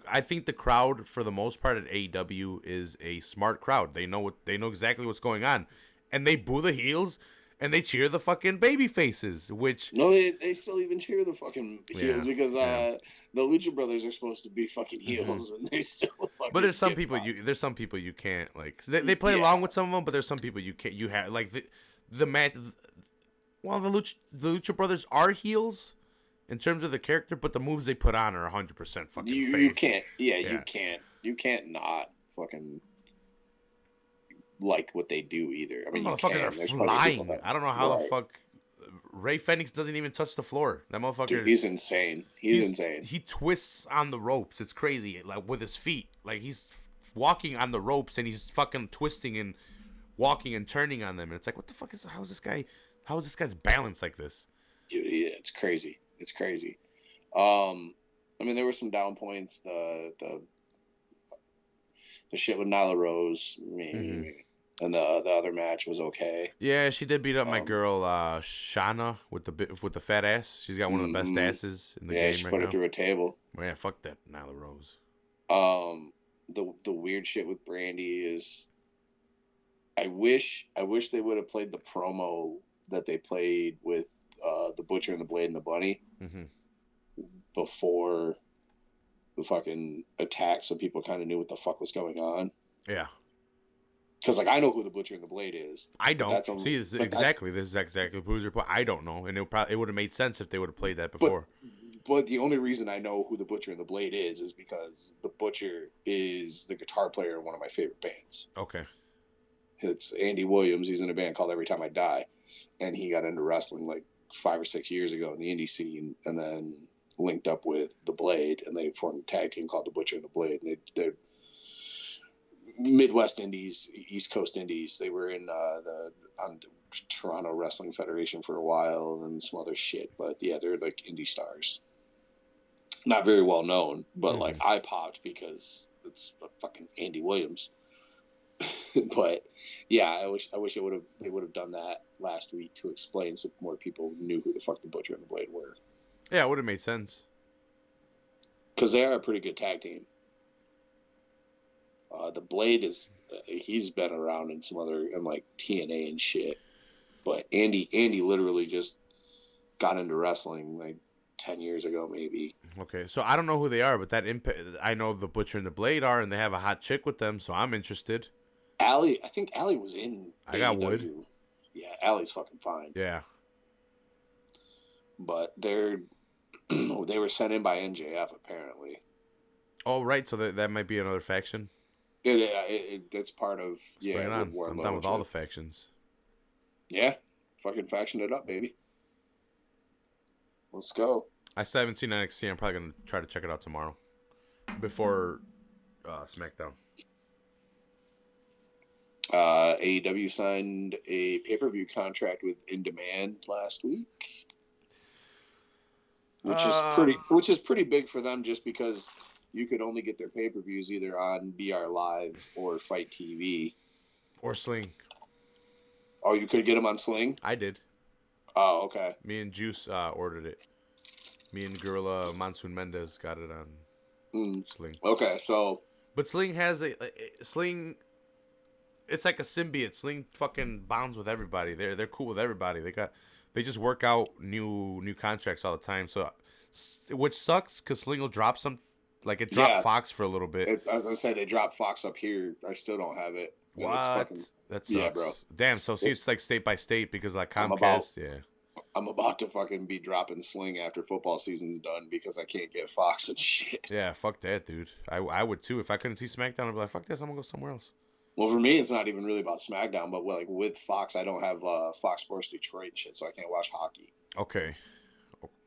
I think the crowd for the most part at AEW is a smart crowd. They know exactly what's going on, and they boo the heels and they cheer the fucking baby faces. Which no, they still even cheer the fucking heels because the Lucha Brothers are supposed to be fucking heels, and they still. But there's some people you can't like. They play along with some of them, but there's some people you can't. You have like the match. Well, the Lucha Brothers are heels in terms of the character, but the moves they put on are 100% fucking face. You can't. Yeah, you can't not fucking like what they do either. I mean, motherfuckers are flying. I don't know how the fuck Ray Fenix doesn't even touch the floor. That motherfucker. Dude, he's insane. He's insane. He twists on the ropes. It's crazy. Like with his feet. Like he's walking on the ropes and he's fucking twisting and walking and turning on them. And it's like, what the fuck how is this guy's balance like this? Dude, yeah, it's crazy. It's crazy. I mean, there were some down points. The shit with Nyla Rose. And the other match was okay. Yeah, she did beat up my girl Shauna with the fat ass. She's got one of the best asses in the game right now. Yeah, she put her through a table. Well, yeah, fuck that Nyla Rose. The weird shit with Brandy is, I wish they would have played the promo that they played with the Butcher and the Blade and the Bunny before the fucking attack, so people kind of knew what the fuck was going on. Yeah. Because, like, I know who the Butcher and the Blade is. I don't. This is exactly Bruiser. I don't know. And it would have made sense if they would have played that before. But the only reason I know who the Butcher and the Blade is because the Butcher is the guitar player in one of my favorite bands. Okay. It's Andy Williams. He's in a band called Every Time I Die. And he got into wrestling, like, 5 or 6 years ago in the indie scene. And then linked up with the Blade. And they formed a tag team called the Butcher and the Blade. And they're Midwest Indies, East Coast Indies. They were in on Toronto Wrestling Federation for a while and some other shit. But yeah, they're like indie stars. Not very well known, but like I popped because it's fucking Andy Williams. But yeah, I wish they would have done that last week to explain so more people knew who the fuck the Butcher and the Blade were. Yeah, it would have made sense. Because they are a pretty good tag team. The Blade he's been around in some other, in like TNA and shit. But Andy literally just got into wrestling like 10 years ago, maybe. Okay, so I don't know who they are, but I know the Butcher and the Blade are, and they have a hot chick with them, so I'm interested. I think Allie was in I got Wood. Yeah, Allie's fucking fine. Yeah. But they were sent in by NJF, apparently. Oh, right, so that might be another faction? That's part of I'm done with all the factions. Yeah, fucking faction it up, baby. Let's go. I still haven't seen NXT. I'm probably gonna try to check it out tomorrow, before SmackDown. AEW signed a pay-per-view contract with In Demand last week, which is pretty big for them, just because you could only get their pay-per-views either on BR Live or Fight TV. Or Sling. Oh, you could get them on Sling? I did. Oh, okay. Me and Juice ordered it. Me and Gorilla Monsoon Mendez got it on Sling. Okay, so... But Sling has Sling... It's like a symbiote. Sling fucking bonds with everybody. They're cool with everybody. They just work out new contracts all the time. So, which sucks, because Sling will drop some... Like, it dropped Fox for a little bit. As I say, they dropped Fox up here. I still don't have it. What? That sucks. Yeah, bro. Damn, so see, it's like state by state, because like Comcast, I'm about to fucking be dropping Sling after football season's done because I can't get Fox and shit. Yeah, fuck that, dude. I would too. If I couldn't see SmackDown, I'd be like, fuck this, I'm gonna go somewhere else. Well, for me, it's not even really about SmackDown, but like with Fox, I don't have Fox Sports Detroit and shit, so I can't watch hockey. Okay.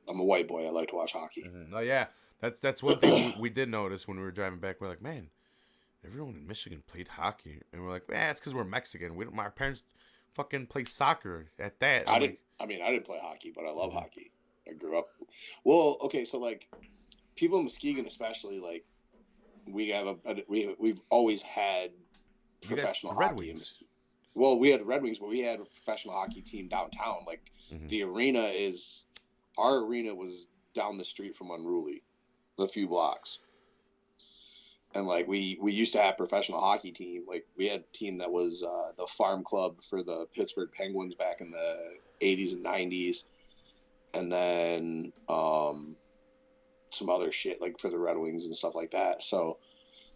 I'm a white boy. I like to watch hockey. Mm-hmm. Oh, yeah. That's one thing we did notice when we were driving back. We're like, man, everyone in Michigan played hockey, and we're like, it's because we're Mexican. My parents fucking played soccer at that. I didn't play hockey, but I love hockey. I grew up. Well, okay, so like people in Muskegon, especially, like we've always had professional hockey. Well, we had the Red Wings, but we had a professional hockey team downtown. Like the arena our arena was down the street from Unruly, a few blocks. And like we used to have professional hockey team. Like we had a team that was the farm club for the Pittsburgh Penguins back in the 80s and 90s. And then some other shit like for the Red Wings and stuff like that. So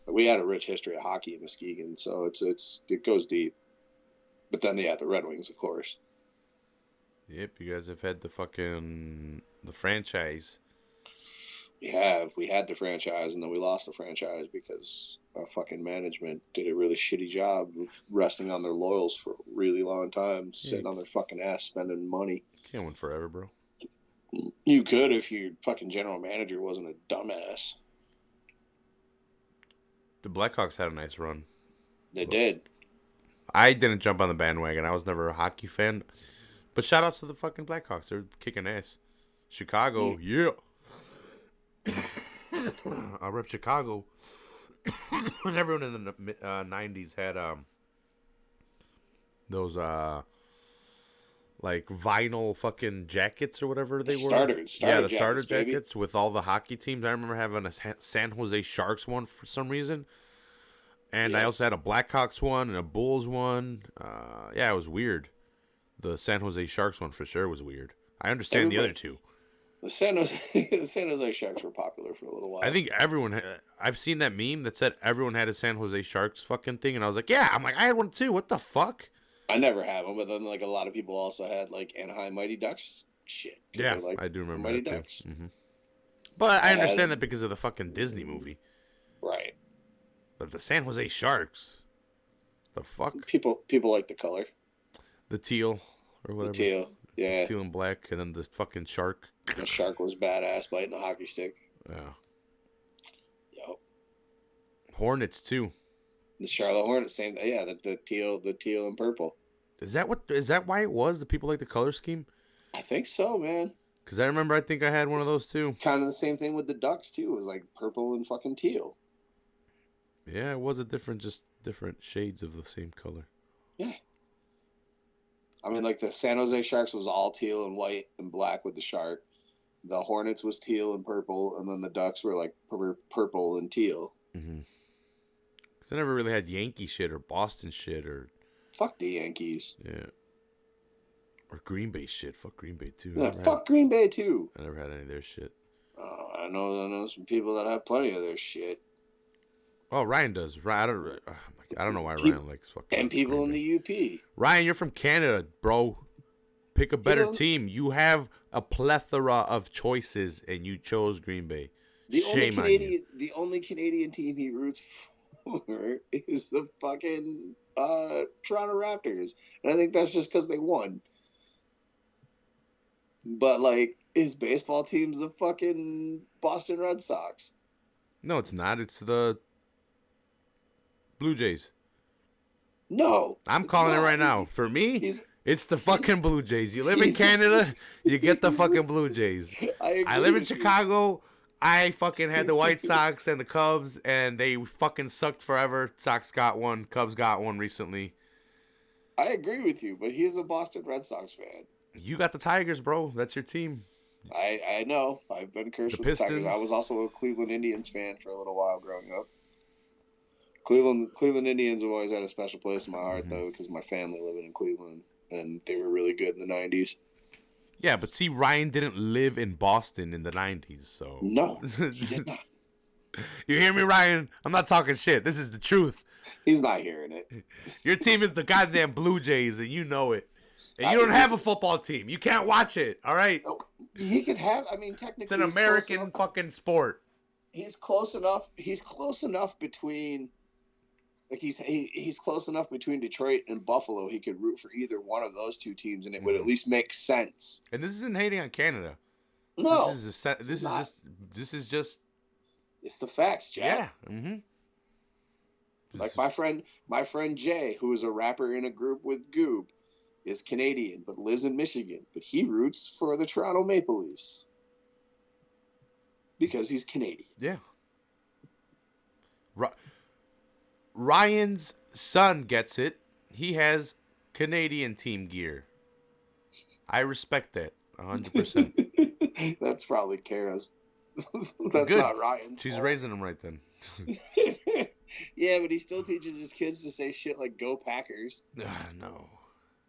we had a rich history of hockey in Muskegon. So it goes deep. But then the Red Wings, of course. Yep, you guys have had the franchise. We had the franchise, and then we lost the franchise because our fucking management did a really shitty job of resting on their laurels for a really long time, sitting on their fucking ass, spending money. Can't win forever, bro. You could if your fucking general manager wasn't a dumbass. The Blackhawks had a nice run. They did. I didn't jump on the bandwagon. I was never a hockey fan. But shout outs to the fucking Blackhawks. They're kicking ass. Chicago, yeah. I rep Chicago. And everyone in the 90s had those like vinyl fucking jackets or whatever they were. The starter jackets with all the hockey teams. I remember having a San Jose Sharks one for some reason. And I also had a Blackhawks one and a Bulls one. Yeah, it was weird. The San Jose Sharks one for sure was weird. I understand the other two. The San Jose Sharks were popular for a little while. I think everyone. I've seen that meme that said everyone had a San Jose Sharks fucking thing, and I was like, yeah. I'm like, I had one too. What the fuck? I never had one, but then like a lot of people also had like Anaheim Mighty Ducks shit. Yeah, I do remember Mighty Ducks. Mm-hmm. But I understand that because of the fucking Disney movie. Right. But the San Jose Sharks, the fuck? People like the color. The teal or whatever. The teal, yeah. The teal and black, and then the fucking shark. The shark was badass biting a hockey stick. Yeah. Yep. Hornets too. The Charlotte Hornets, same. Yeah, the teal and purple. Is that why it was? The people like the color scheme? I think so, man. Because I think I had one of those too. Kind of the same thing with the Ducks too. It was like purple and fucking teal. Yeah, it was just different shades of the same color. Yeah. I mean, like the San Jose Sharks was all teal and white and black with the shark. The Hornets was teal and purple, and then the Ducks were like purple and teal. Mm-hmm. Because I never really had Yankee shit or Boston shit or... Fuck the Yankees. Yeah. Or Green Bay shit. Fuck Green Bay too. Yeah, fuck Green Bay too. I never had any of their shit. I know some people that have plenty of their shit. Oh, Ryan does. I don't know why Ryan likes fucking... And people in the UP. Ryan, you're from Canada, bro. Pick a better team. You have a plethora of choices, and you chose Green Bay. Shame on you. The only Canadian team he roots for is the fucking Toronto Raptors. And I think that's just because they won. But, like, his baseball team's the fucking Boston Red Sox. No, it's not. It's the Blue Jays. No. I'm calling it right now. For me, it's the fucking Blue Jays. You live in Canada, you get the fucking Blue Jays. I live in Chicago. I fucking had the White Sox and the Cubs, and they fucking sucked forever. Sox got one. Cubs got one recently. I agree with you, but he's a Boston Red Sox fan. You got the Tigers, bro. That's your team. I know. I've been cursed with the Tigers. I was also a Cleveland Indians fan for a little while growing up. Cleveland Indians have always had a special place in my heart, though, because my family living in Cleveland, and they were really good in the 90s. Yeah, but see, Ryan didn't live in Boston in the 90s, so... No, he did not. You hear me, Ryan? I'm not talking shit. This is the truth. He's not hearing it. Your team is the goddamn Blue Jays, and you know it. And you don't have a football team. You can't watch it, all right? He could have, I mean, technically... It's an American fucking sport. He's close enough between... Like he's close enough between Detroit and Buffalo. He could root for either one of those two teams, and it would at least make sense. And this isn't hating on Canada. No, this is just. It's the facts, Jack. Yeah. Mm-hmm. Like my friend Jay, who is a rapper in a group with Goob, is Canadian but lives in Michigan. But he roots for the Toronto Maple Leafs because he's Canadian. Yeah. Ryan's son gets it. He has Canadian team gear. I respect that 100%. That's probably Kara's. That's good. Not Ryan's. She's fault. raising him right then. Yeah, but he still teaches his kids to say shit like "Go Packers." No,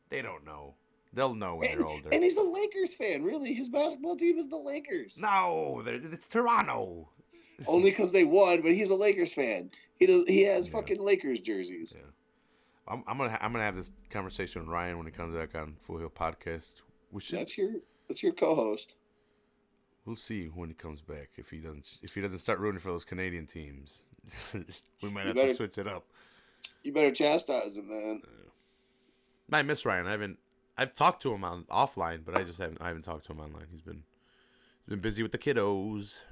they don't know. They'll know when they're older. And he's a Lakers fan. Really, his basketball team is the Lakers. No, it's Toronto. Only because they won, but he's a Lakers fan. He has fucking Lakers jerseys. Yeah. I'm gonna have this conversation with Ryan when he comes back on Full Hill Podcast. That's your co-host. We'll see when he comes back. If he doesn't start rooting for those Canadian teams, we might have to switch it up. You better chastise him, man. I miss Ryan. I've talked to him offline, but I haven't talked to him online. He's been busy with the kiddos.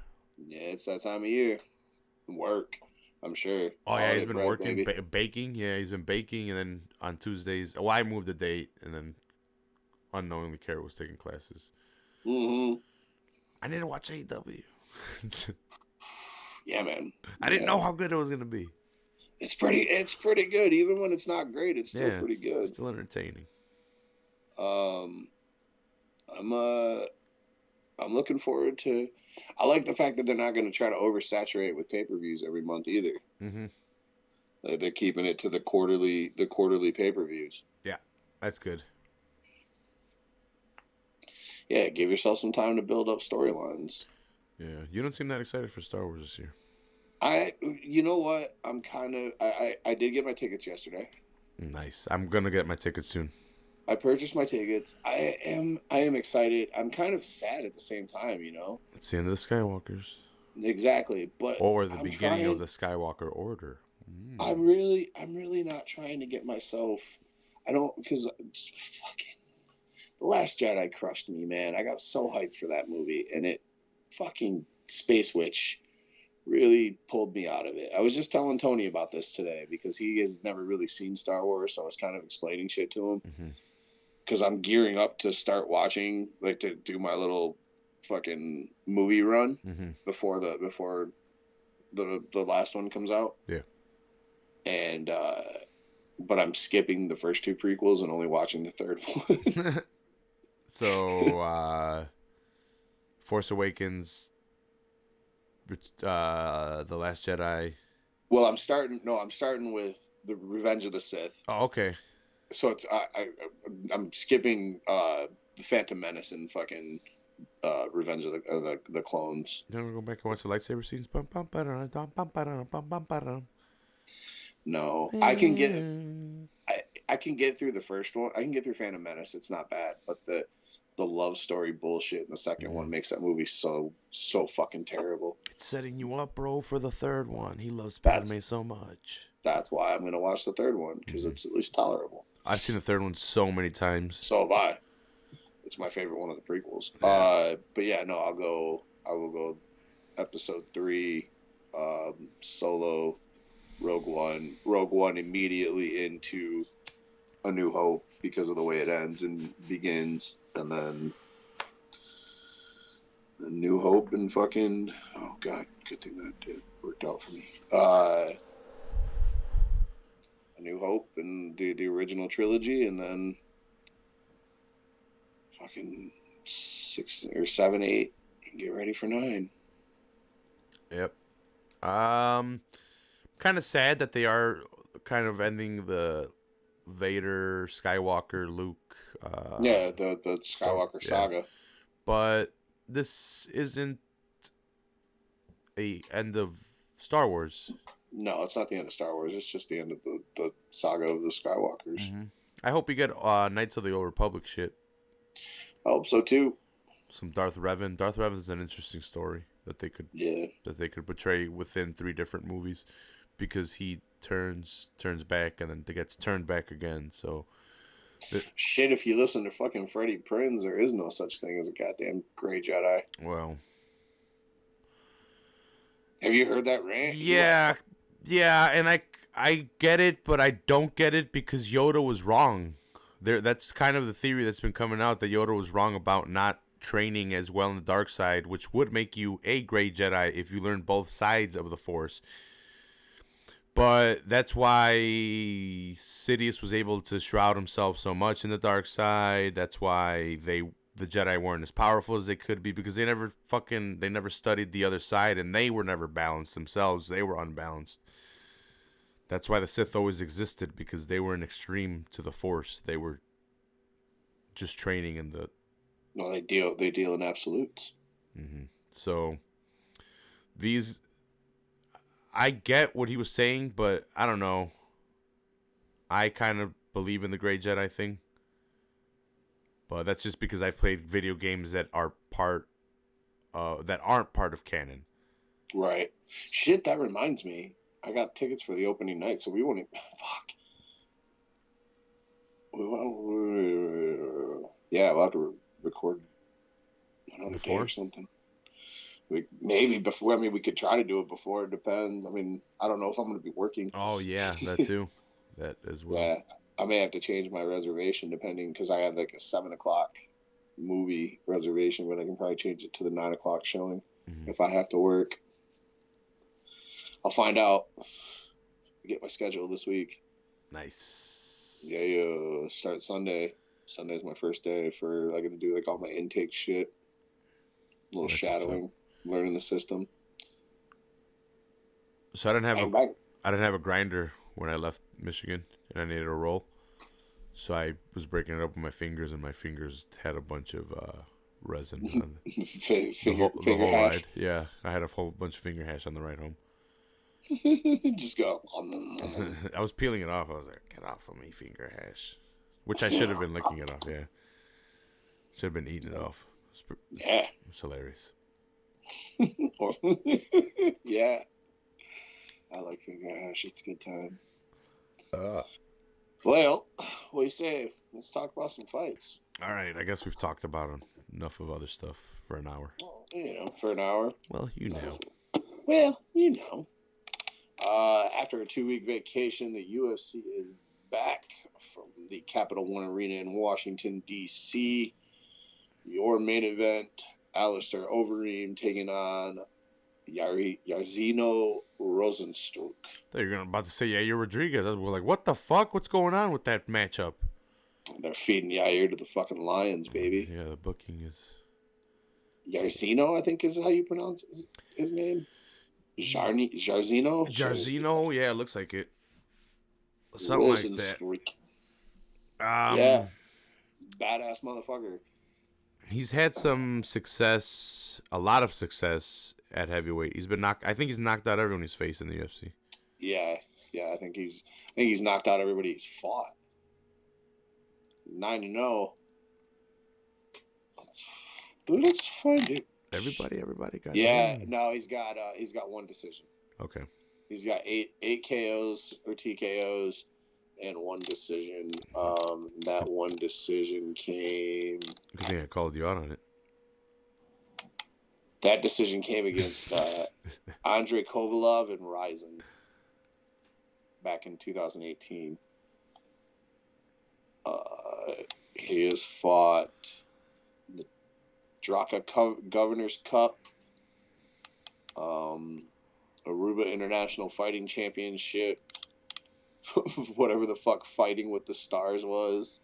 Yeah, it's that time of year. Work, I'm sure. Oh yeah, he's been working, baking. Yeah, he's been baking, and then on Tuesdays, I moved the date, and then unknowingly, Kara was taking classes. Mm-hmm. I need to watch AEW. Yeah, man. I didn't know how good it was gonna be. It's pretty good, even when it's not great. It's still pretty good. It's still entertaining. I'm looking forward to. I like the fact that they're not going to try to oversaturate with pay-per-views every month either. Mm-hmm. Like they're keeping it to the quarterly pay-per-views. Yeah, that's good. Yeah, give yourself some time to build up storylines. Yeah, you don't seem that excited for Star Wars this year. You know what? I did get my tickets yesterday. Nice. I'm gonna get my tickets soon. I purchased my tickets. I am excited. I'm kind of sad at the same time, you know. It's the end of the Skywalkers. Exactly, but or the beginning of the Skywalker Order. I'm really not trying to get myself. Because fucking The Last Jedi crushed me, man. I got so hyped for that movie, and it fucking Space Witch really pulled me out of it. I was just telling Tony about this today because he has never really seen Star Wars, so I was kind of explaining shit to him. Mm-hmm. Because I'm gearing up to start watching, like to do my little fucking movie run before the last one comes out. Yeah. And but I'm skipping the first two prequels and only watching the third one. So, Force Awakens, The Last Jedi. Well, I'm starting with the Revenge of the Sith. Oh, okay. So it's I'm skipping the Phantom Menace and fucking Revenge of the Clones. You want to go back and watch the lightsaber scenes? No, I can get through the first one. I can get through Phantom Menace. It's not bad, but the love story bullshit in the second one makes that movie so fucking terrible. It's setting you up, bro, for the third one. He loves Padme so much. That's why I'm gonna watch the third one because it's at least tolerable. I've seen the third one so many times. So have I. It's my favorite one of the prequels. Yeah. But yeah, no, I will go episode 3, Solo, Rogue One immediately into A New Hope because of the way it ends and begins, and then A New Hope and fucking, oh god, good thing that did worked out for me. A New Hope and the original trilogy, and then fucking 6 or 7, 8, and get ready for 9. Yep. Kind of sad that they are kind of ending the Vader, Skywalker, Luke. The Skywalker saga. But this isn't a end of Star Wars. No, it's not the end of Star Wars. It's just the end of the saga of the Skywalkers. Mm-hmm. I hope you get Knights of the Old Republic shit. I hope so too. Some Darth Revan. Darth Revan is an interesting story that they could portray within 3 different movies, because he turns back and then gets turned back again. So shit, if you listen to fucking Freddie Prinze, there is no such thing as a goddamn gray Jedi. Well, have you heard that rant? Yeah, and I get it, but I don't get it because Yoda was wrong. That's kind of the theory that's been coming out, that Yoda was wrong about not training as well in the dark side, which would make you a gray Jedi if you learn both sides of the Force. But that's why Sidious was able to shroud himself so much in the dark side. That's why the Jedi weren't as powerful as they could be, because they never studied the other side, and they were never balanced themselves. They were unbalanced. That's why the Sith always existed, because they were an extreme to the Force. They were just training in the... No, they deal in absolutes. Mm-hmm. So I get what he was saying, but I don't know. I kind of believe in the Grey Jedi thing. But that's just because I've played video games that aren't part of canon. Right. Shit, that reminds me. I got tickets for the opening night, so we won't even... Fuck. Yeah, we'll have to record another day or something. Maybe before. I mean, we could try to do it before. It depends. I mean, I don't know if I'm going to be working. Oh, yeah, that too. That as well. Yeah, I may have to change my reservation depending, because I have like a 7 o'clock movie reservation, but I can probably change it to the 9 o'clock showing if I have to work. I'll find out. Get my schedule this week. Nice. Yeah. Start Sunday. Sunday's my first day for... I got to do like all my intake shit. A little shadowing, learning the system. So I didn't have a grinder when I left Michigan, and I needed a roll. So I was breaking it up with my fingers, and my fingers had a bunch of resin on finger hash. ride. Yeah, I had a whole bunch of finger hash on the ride home. Just go. I was peeling it off. I was like, "Get off of me, finger hash," which I should have been licking it off. Yeah, should have been eating it off. Yeah, it's hilarious. Yeah, I like finger hash. It's a good time. Well, what do you say? Let's talk about some fights. All right, I guess we've talked about enough of other stuff for an hour. Well, for an hour. Well, you know. After a 2-week vacation, the UFC is back from the Capital One Arena in Washington, D.C. Your main event, Alistair Overeem taking on Jairzinho Rozenstruik. I thought you were about to say Yair Rodriguez. I was like, what the fuck? What's going on with that matchup? They're feeding Yair to the fucking lions, baby. Yeah, the booking is... Jairzinho, I think is how you pronounce his name. Jairzinho? Jairzinho, yeah, it looks like it. Something Rozenstruik. Like that. Yeah. Badass motherfucker. He's had some success, a lot of success at heavyweight. I think he's knocked out everyone he's faced in the UFC. Yeah, I think he's knocked out everybody he's fought. 9-0. Let's find it. Everybody got. Yeah, no, he's got one decision. Okay. He's got eight KOs or TKOs and one decision. That one decision came... Good thing I called you out on it. That decision came against Andrei Kovalev and Rizin back in 2018. He has fought the Draka Governor's Cup, Aruba International Fighting Championship, whatever the fuck Fighting with the Stars was.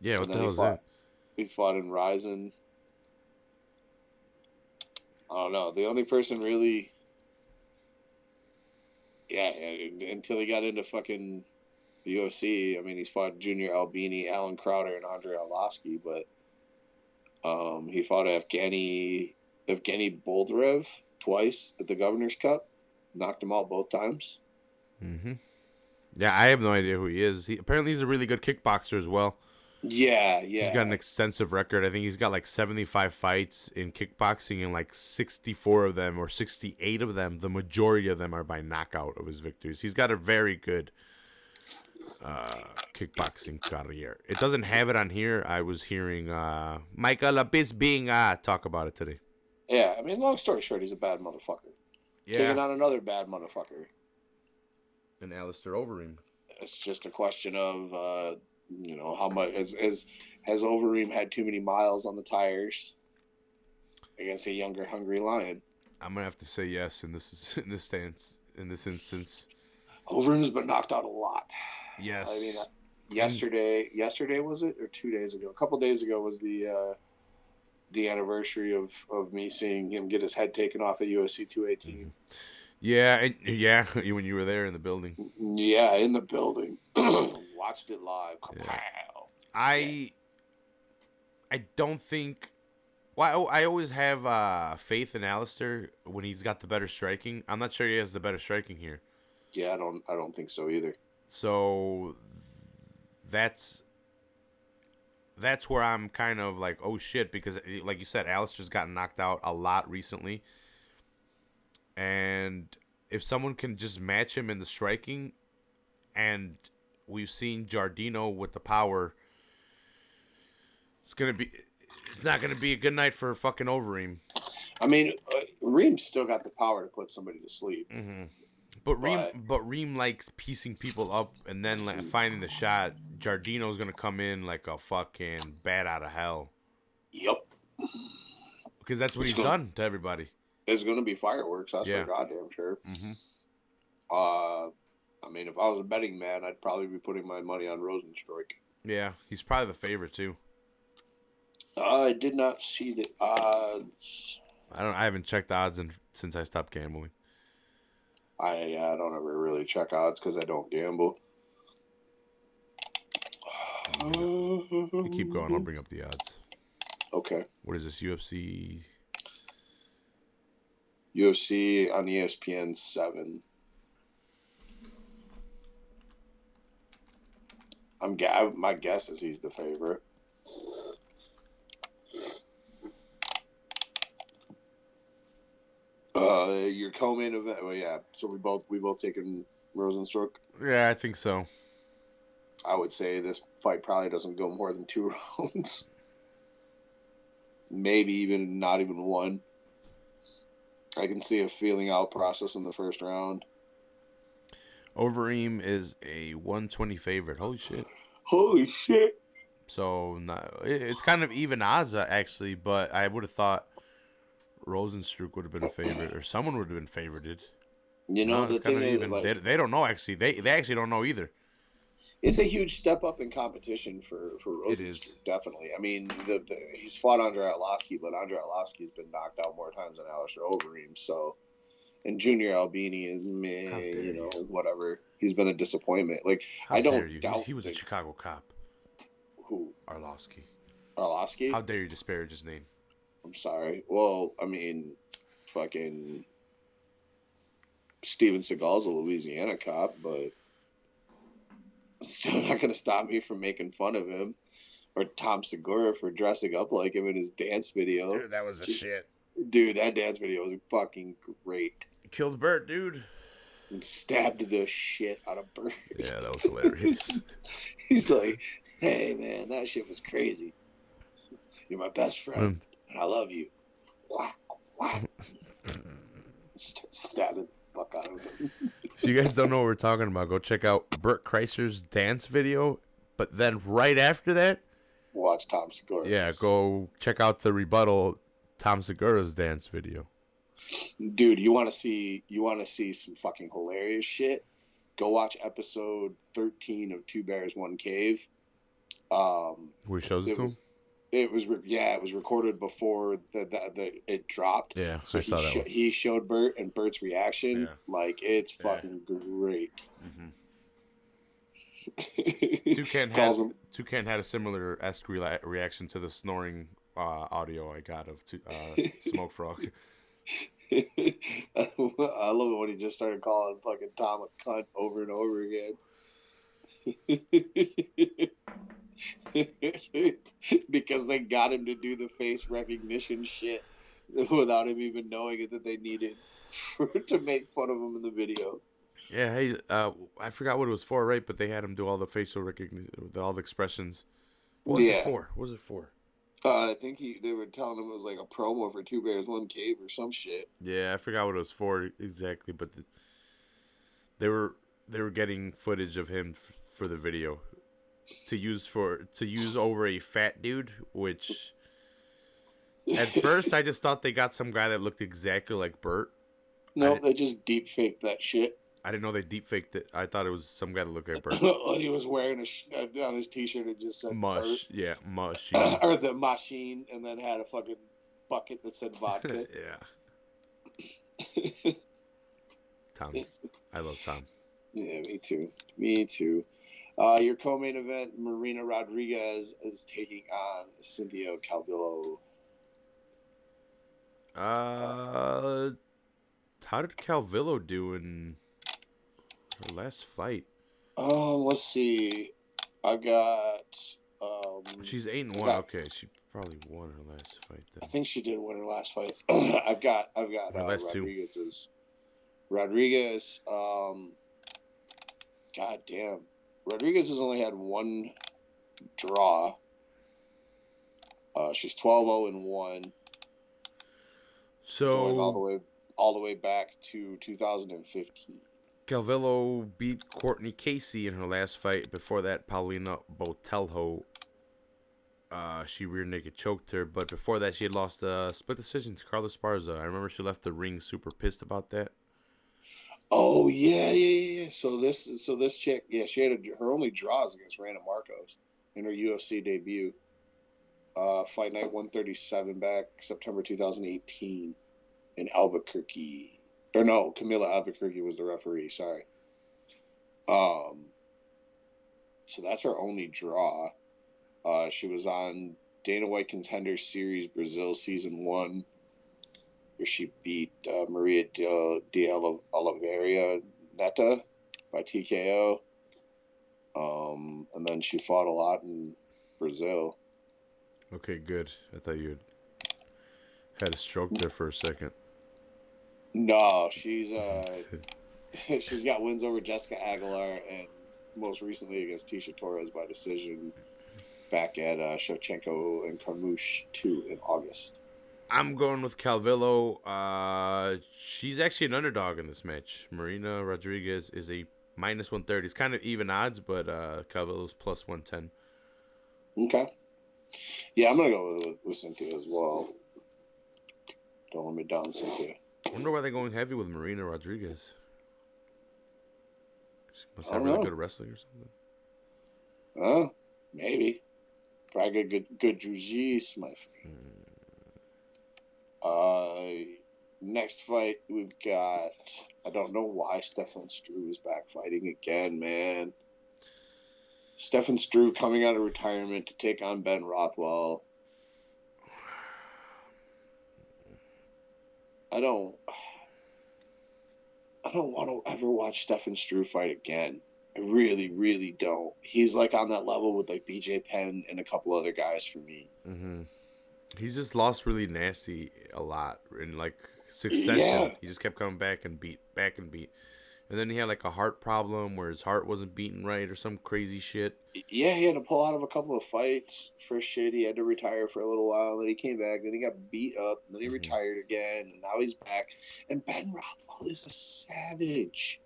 Yeah, what the hell is that? He fought in Rizin. I don't know. The only person really... Yeah, until he got into fucking the UFC. I mean, he's fought Junior Albini, Alan Crowder, and Andrei Arlovsky, but he fought Evgeny Boldarev twice at the Governor's Cup. Knocked him out both times. Mm-hmm. Yeah, I have no idea who he is. Apparently he's a really good kickboxer as well. Yeah. He's got an extensive record. I think he's got like 75 fights in kickboxing, and like 64 of them or 68 of them, the majority of them are by knockout of his victories. He's got a very good kickboxing career. It doesn't have it on here. I was hearing Michael Bisping talk about it today. Yeah, I mean, long story short, he's a bad motherfucker. Yeah. Taking on another bad motherfucker. And Alistair Overeem. It's just a question of, how much has Overeem had too many miles on the tires against a younger, hungry lion? I'm gonna have to say yes in this instance. Overeem's been knocked out a lot. Yes. I mean, yesterday was it, or 2 days ago? A couple days ago was the anniversary of me seeing him get his head taken off at UFC 218. Yeah, when you were there in the building. Yeah, in the building. Watched it live. Yeah. I don't think. Well, I always have faith in Alistair when he's got the better striking. I'm not sure he has the better striking here. Yeah, I don't think so either. So that's where I'm kind of like, oh shit, because like you said, Alistair's gotten knocked out a lot recently. And if someone can just match him in the striking, and we've seen Giardino with the power, it's not gonna be a good night for fucking Overeem. I mean, Reem's still got the power to put somebody to sleep. Mm-hmm. But Reem likes piecing people up and then finding the shot. Giardino's gonna come in like a fucking bat out of hell. Yep. Because that's what he's done to everybody. There's gonna be fireworks. That's for goddamn sure. Mm-hmm. I mean, if I was a betting man, I'd probably be putting my money on Rosenstruik. Yeah, he's probably the favorite too. I did not see the odds. I haven't checked the odds since I stopped gambling. I don't ever really check odds because I don't gamble. You keep going. I'll bring up the odds. Okay. What is this, UFC? UFC on ESPN 7. My guess is he's the favorite. Your co-main event. Well, yeah. So we both taken Rosenstruik. Yeah, I think so. I would say this fight probably doesn't go more than 2 rounds. Maybe not even 1. I can see a feeling out process in the first round. Overeem is a 120 favorite. Holy shit. Holy shit. So it's kind of even odds actually, but I would have thought Rosenstruik would have been a favorite, or someone would have been favorited. You know, the thing is, even, they don't know actually. They actually don't know either. It's a huge step up in competition for Rosenstruik. It is, definitely. I mean, he's fought Andre Arlovski, but Andre Arlovski's been knocked out more times than Alistair Overeem. So, and Junior Albini is whatever. He's been a disappointment. Like, I don't doubt he was a Chicago cop. Who? Arlovski. Arlovski? How dare you disparage his name? I'm sorry. Well, I mean, fucking Steven Seagal's a Louisiana cop, but still not going to stop me from making fun of him. Or Tom Segura for dressing up like him in his dance video. Dude, that was a shit. Dude, that dance video was fucking great. He killed Bert, dude. And stabbed the shit out of Bert. Yeah, that was hilarious. He's like, hey, man, that shit was crazy. You're my best friend, and I love you. Whack. Stabbing the fuck out of him. If you guys don't know what we're talking about, go check out Bert Kreischer's dance video. But then right after that, watch Tom Segura. Yeah, go check out the rebuttal Tom Segura's dance video. Dude, you want to see some fucking hilarious shit? Go watch episode 13 of Two Bears, One Cave. Who shows it to him? It was recorded before it dropped. Yeah, so I saw that one. He showed Bert and Bert's reaction. Yeah. Like, it's fucking great. Mm-hmm. Toucan had a similar-esque reaction to the snoring audio I got of Smoke Frog. I love it when he just started calling fucking Tom a cunt over and over again. Because they got him to do the face recognition shit without him even knowing it that they needed to make fun of him in the video. Yeah, hey, I forgot what it was for, right? But they had him do all the facial recognition, all the expressions. What was it for? What was it for? I think they were telling him it was like a promo for Two Bears, One Cave or some shit. Yeah, I forgot what it was for exactly, but they were getting footage of him for the video to use over a fat dude, which at first I just thought they got some guy that looked exactly like Bert. No, they just deep faked that shit. I didn't know they deep faked it. I thought it was some guy that looked like Bert. He was wearing on his T-shirt it just said Mush, Bert. yeah, machine, or the machine, and then had a fucking bucket that said vodka. Yeah. Tom, I love Tom. Yeah, me too. Me too. Your co-main event, Marina Rodriguez is taking on Cynthia Calvillo. How did Calvillo do in her last fight? Let's see. I got. She's 8-1. Okay, she probably won her last fight. Then I think she did win her last fight. I've got Rodriguez's. Rodriguez. God damn. Rodriguez has only had one draw. She's 12-0-1. So going all the way back to 2015. Calvillo beat Courtney Casey in her last fight. Before that, Paulina Botelho. She rear naked choked her, but before that, she had lost a split decision to Carla Esparza. I remember she left the ring super pissed about that. Oh yeah. So this chick, yeah, she had her only draws against Randa Marcos in her UFC debut. Fight night 137 back September 2018 in Albuquerque. Or no, Camila Albuquerque was the referee. Sorry. So that's her only draw. She was on Dana White Contender Series Brazil Season 1, where she beat Maria de Oliveira Neta by TKO. And then she fought a lot in Brazil. Okay, good. I thought you had a stroke there for a second. No, she's she's got wins over Jessica Aguilar and most recently against Tisha Torres by decision back at Shevchenko and Carmouche 2 in August. I'm going with Calvillo. She's actually an underdog in this match. Marina Rodriguez is a minus 130. It's kind of even odds, but Calvillo's plus 110. Okay. Yeah, I'm going to go with Cynthia as well. Don't let me down, Cynthia. I wonder why they're going heavy with Marina Rodriguez. She must have really good wrestling or something. Maybe. Probably good jiu-jitsu, my friend. Next fight, we've got... I don't know why Stefan Struve is back fighting again, man. Stefan Struve coming out of retirement to take on Ben Rothwell. I don't want to ever watch Stefan Struve fight again. I really, really don't. He's like on that level with like BJ Penn and a couple other guys for me. Mm-hmm. He's just lost really nasty a lot in like succession. Yeah. He just kept coming back and beat. And then he had like a heart problem where his heart wasn't beating right or some crazy shit. Yeah, he had to pull out of a couple of fights for shit. He had to retire for a little while. Then he came back. Then he got beat up. Then he retired again. And now he's back. And Ben Rothwell is a savage.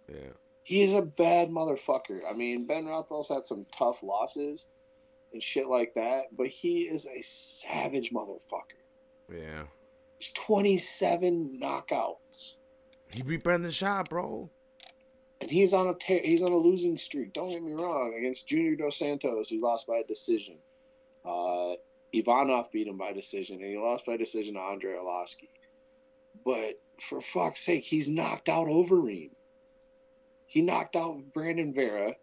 Yeah. He is a bad motherfucker. I mean, Ben Rothwell's had some tough losses and shit like that. But he is a savage motherfucker. Yeah. He's 27 knockouts. He beat Brendan Schaub, bro. And he's on a losing streak. Don't get me wrong. Against Junior Dos Santos, he lost by a decision. Ivanov beat him by decision, and he lost by decision to Andrei Arlovsky. But for fuck's sake, he's knocked out Overeem. He knocked out Brandon Vera.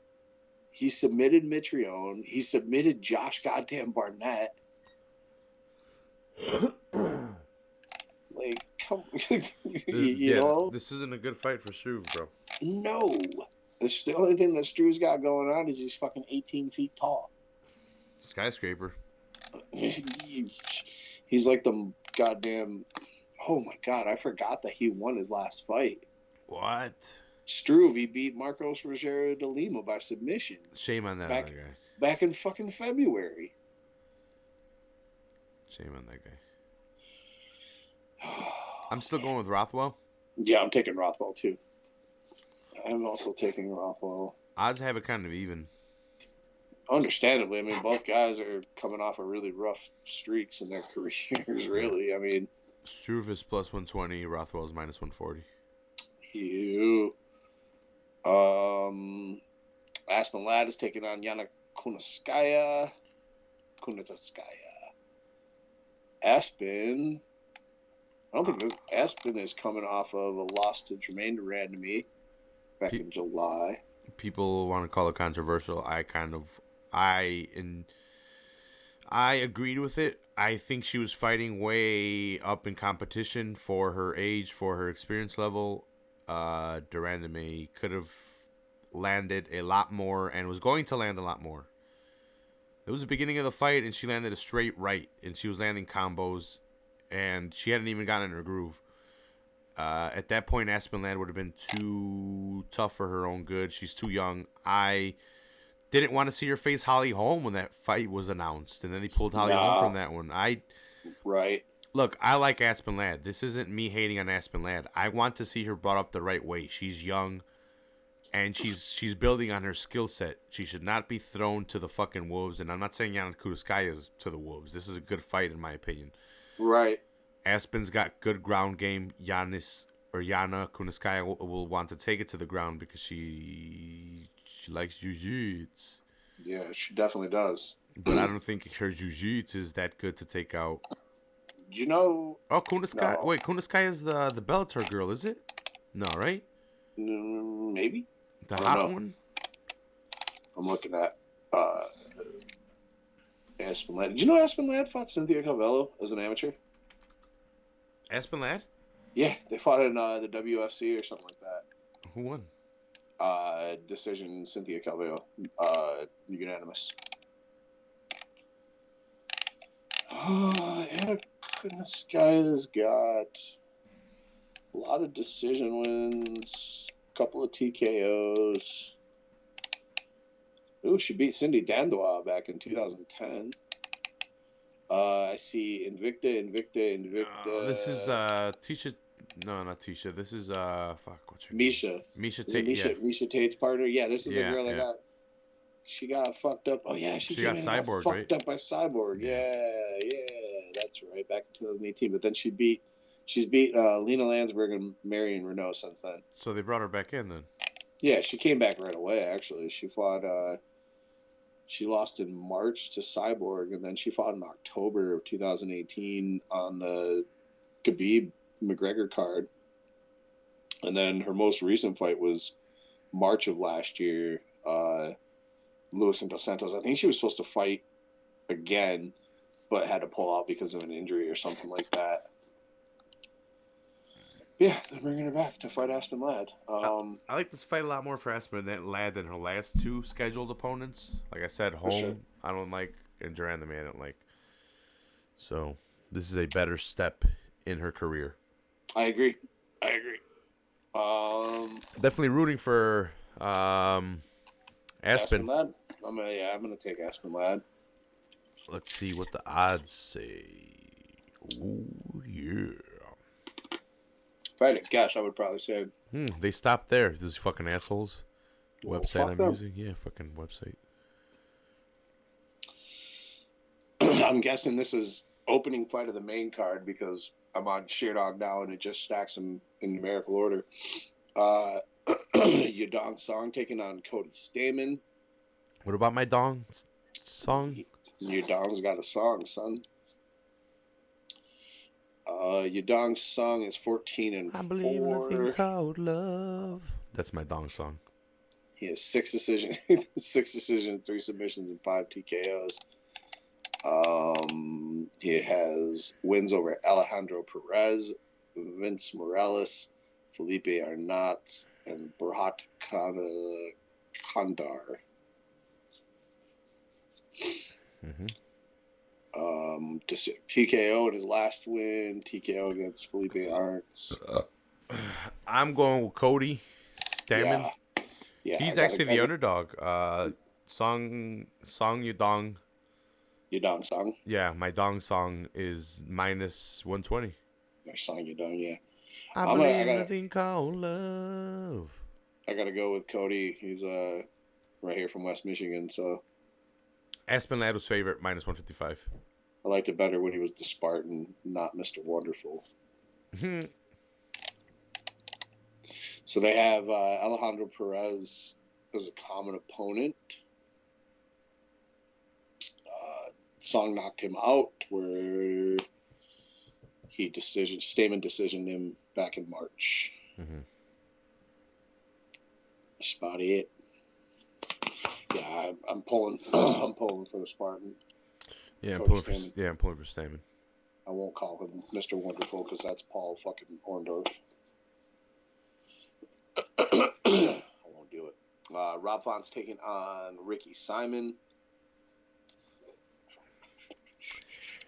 He submitted Mitrione. He submitted Josh goddamn Barnett. Like, come, you know? This isn't a good fight for Struve, bro. No. The only thing that Struve's got going on is he's fucking 18 feet tall. Skyscraper. He's like the goddamn... Oh, my God. I forgot that he won his last fight. What? Struve, he beat Marcos Rogério de Lima by submission. Shame on that other guy. Back in fucking February. Shame on that guy. I'm still going with Rothwell. Yeah, I'm taking Rothwell too. I'm also taking Rothwell. Odds have it kind of even. Understandably, I mean, both guys are coming off of really rough streaks in their careers. Really, I mean, Struve is plus 120. Rothwell is minus 140. You. Aspen Ladd is taking on Yana Kunitskaya. Aspen. I don't think Aspen is coming off of a loss to Jermaine Durand to me back in July. People want to call it controversial. I agreed with it. I think she was fighting way up in competition for her age, for her experience level. Durand could have landed a lot more and was going to land a lot more. It was the beginning of the fight, and she landed a straight right, and she was landing combos, and she hadn't even gotten in her groove. At that point, Aspen Ladd would have been too tough for her own good. She's too young. I didn't want to see her face Holly Holm when that fight was announced, and then he pulled Holly Holm from that one. Right. Look, I like Aspen Ladd. This isn't me hating on Aspen Ladd. I want to see her brought up the right way. She's young, and she's building on her skill set. She should not be thrown to the fucking wolves, and I'm not saying Yana Kunitskaya is to the wolves. This is a good fight, in my opinion. Right. Aspen's got good ground game. Yana Kunitskaya will want to take it to the ground because she likes jiu-jitsu. Yeah, she definitely does. But I don't think her jiu-jitsu is that good to take out. You know... Oh, Kunitskaya. No. Wait, Kunitskaya is the Bellator girl, is it? No, right? Maybe. The hot one? I'm looking at Aspen Ladd. Did you know Aspen Ladd fought Cynthia Calvello as an amateur? Aspen Ladd? Yeah, they fought in the WFC or something like that. Who won? Decision, Cynthia Calvello. Unanimous. Anna Kunitskaya's got a lot of decision wins, a couple of TKOs. Ooh, she beat Cindy Dandois back in 2010. I see Invicta. This is Tisha. No, not Tisha. This is what's her Misha. Name? Misha Tate. Misha Tate's partner. Yeah, this is the girl that got. She got fucked up. Oh yeah, she got Cyborg, fucked up by Cyborg. Yeah, that's right. Back in 2018, but then she's beat Lena Landsberg and Marion Renault since then. So they brought her back in then. Yeah, she came back right away. Actually, she fought. She lost in March to Cyborg, and then she fought in October of 2018 on the Khabib McGregor card. And then her most recent fight was March of last year, Lewis and Dos Santos. I think she was supposed to fight again, but had to pull out because of an injury or something like that. Yeah, they're bringing her back to fight Aspen Ladd. I like this fight a lot more for Aspen Ladd than her last two scheduled opponents. Like I said, Holm, sure. I don't like, and Durand I don't like. So this is a better step in her career. I agree. Definitely rooting for Aspen Ladd. I'm gonna take Aspen Ladd. Let's see what the odds say. Ooh, yeah. If I had to guess, I would probably say. They stopped there. Those fucking assholes. Well, website I'm using. Yeah, fucking website. I'm guessing this is opening fight of the main card because I'm on Sheerdog now and it just stacks them in numerical order. Yudong Song taking on Cody Stamen. What about my Dong Song? Yudong's got a song, son. Yudong's song is 14-4. I believe nothing called love. That's my Dong Song. He has 6 decisions, 3 submissions, and 5 TKOs. He has wins over Alejandro Perez, Vince Morales, Felipe Arnott, and Bharat Kandar. Mm-hmm. TKO in his last win. TKO against Felipe Arnott. I'm going with Cody Stamen. Yeah, he's actually the underdog. Song Yudong. Yudong Song? Yeah, my Dong Song is minus 120. Your Song Yudong, yeah. I believe nothing called love. I gotta go with Cody. He's right here from West Michigan, so. Aspen Ladd was favorite, minus 155. I liked it better when he was the Spartan, not Mr. Wonderful. So they have Alejandro Perez as a common opponent. Song knocked him out where Stamen decisioned him back in March. Mm-hmm. That's about it. Yeah, I'm pulling. I'm pulling for the Spartan. Yeah, I'm pulling for Stamen. I won't call him Mr. Wonderful because that's Paul fucking Orndorff. I won't do it. Rob Font's taking on Ricky Simon.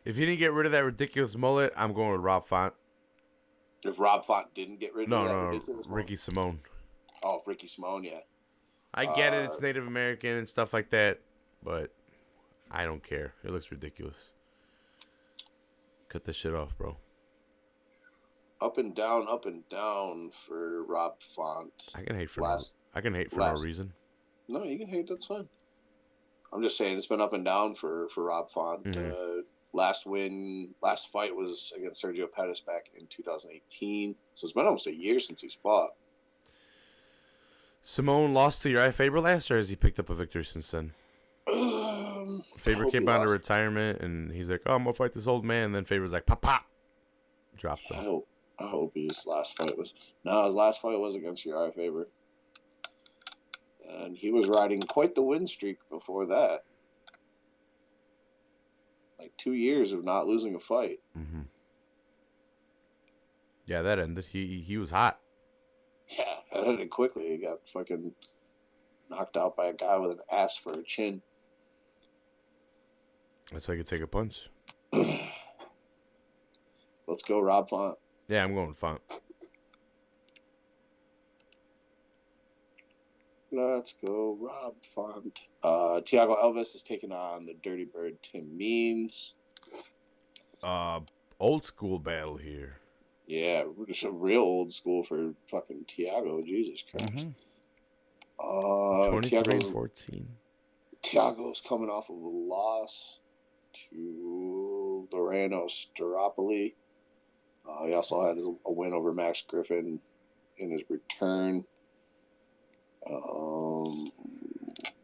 If he didn't get rid of that ridiculous mullet, I'm going with Rob Font. If Rob Font didn't get rid of that ridiculous mullet? Ricky Simone. Oh, Ricky Simone, yeah. I get it, it's Native American and stuff like that, but I don't care. It looks ridiculous. Cut this shit off, bro. Up and down for Rob Font. I can hate for no reason. No, you can hate. That's fine. I'm just saying it's been up and down for Rob Font. Mm-hmm. Last fight was against Sergio Pettis back in 2018. So it's been almost a year since he's fought. Simone lost to Uriah Faber last, or has he picked up a victory since then? Faber came out of retirement, and he's like, "Oh, I'm gonna fight this old man." And then Faber's like, "Pop, pop," dropped him. I hope his last fight was. No, his last fight was against Uriah Faber, and he was riding quite the win streak before that. Like 2 years of not losing a fight. Mm-hmm. Yeah, that ended. He was hot. Yeah, that ended quickly. He got fucking knocked out by a guy with an ass for a chin. That's how you could take a punch. Let's go, Rob Font. Yeah, I'm going Font. Let's go, Rob Font. Thiago Elvis is taking on the Dirty Bird Tim Means. Old school battle here. Yeah, just a real old school for fucking Thiago. Jesus Christ. Mm-hmm. 23-14. Thiago's coming off of a loss to Loreno Staropoli. He also had a win over Max Griffin in his return.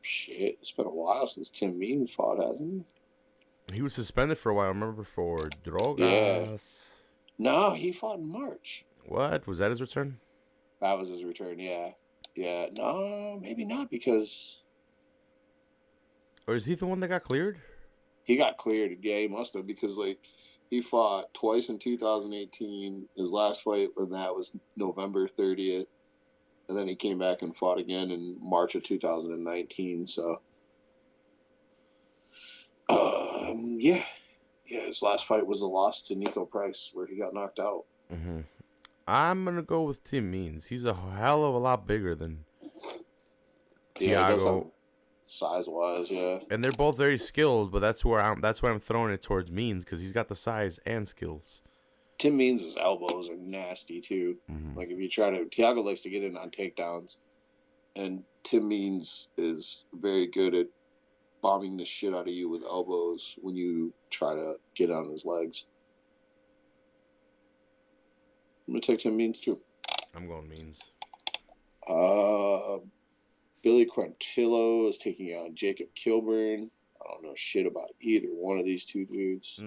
Shit, it's been a while since Tim Means fought, hasn't he? He was suspended for a while, I remember, for drogas. Yeah. No, he fought in March. What? Was that his return? That was his return, yeah. Yeah, no, maybe not, because... Or is he the one that got cleared? He got cleared, yeah, he must have, because, like, he fought twice in 2018. His last fight, when that was November 30th. And then he came back and fought again in March of 2019. So, yeah, his last fight was a loss to Nico Price, where he got knocked out. Mm-hmm. I'm gonna go with Tim Means. He's a hell of a lot bigger than Thiago, size-wise, yeah. And they're both very skilled, but that's why I'm throwing it towards Means, because he's got the size and skills. Tim Means' elbows are nasty, too. Mm-hmm. Like, if you try to... Thiago likes to get in on takedowns, and Tim Means is very good at bombing the shit out of you with elbows when you try to get on his legs. I'm going to take Tim Means, too. I'm going Means. Billy Quarantillo is taking on Jacob Kilburn. I don't know shit about either one of these two dudes.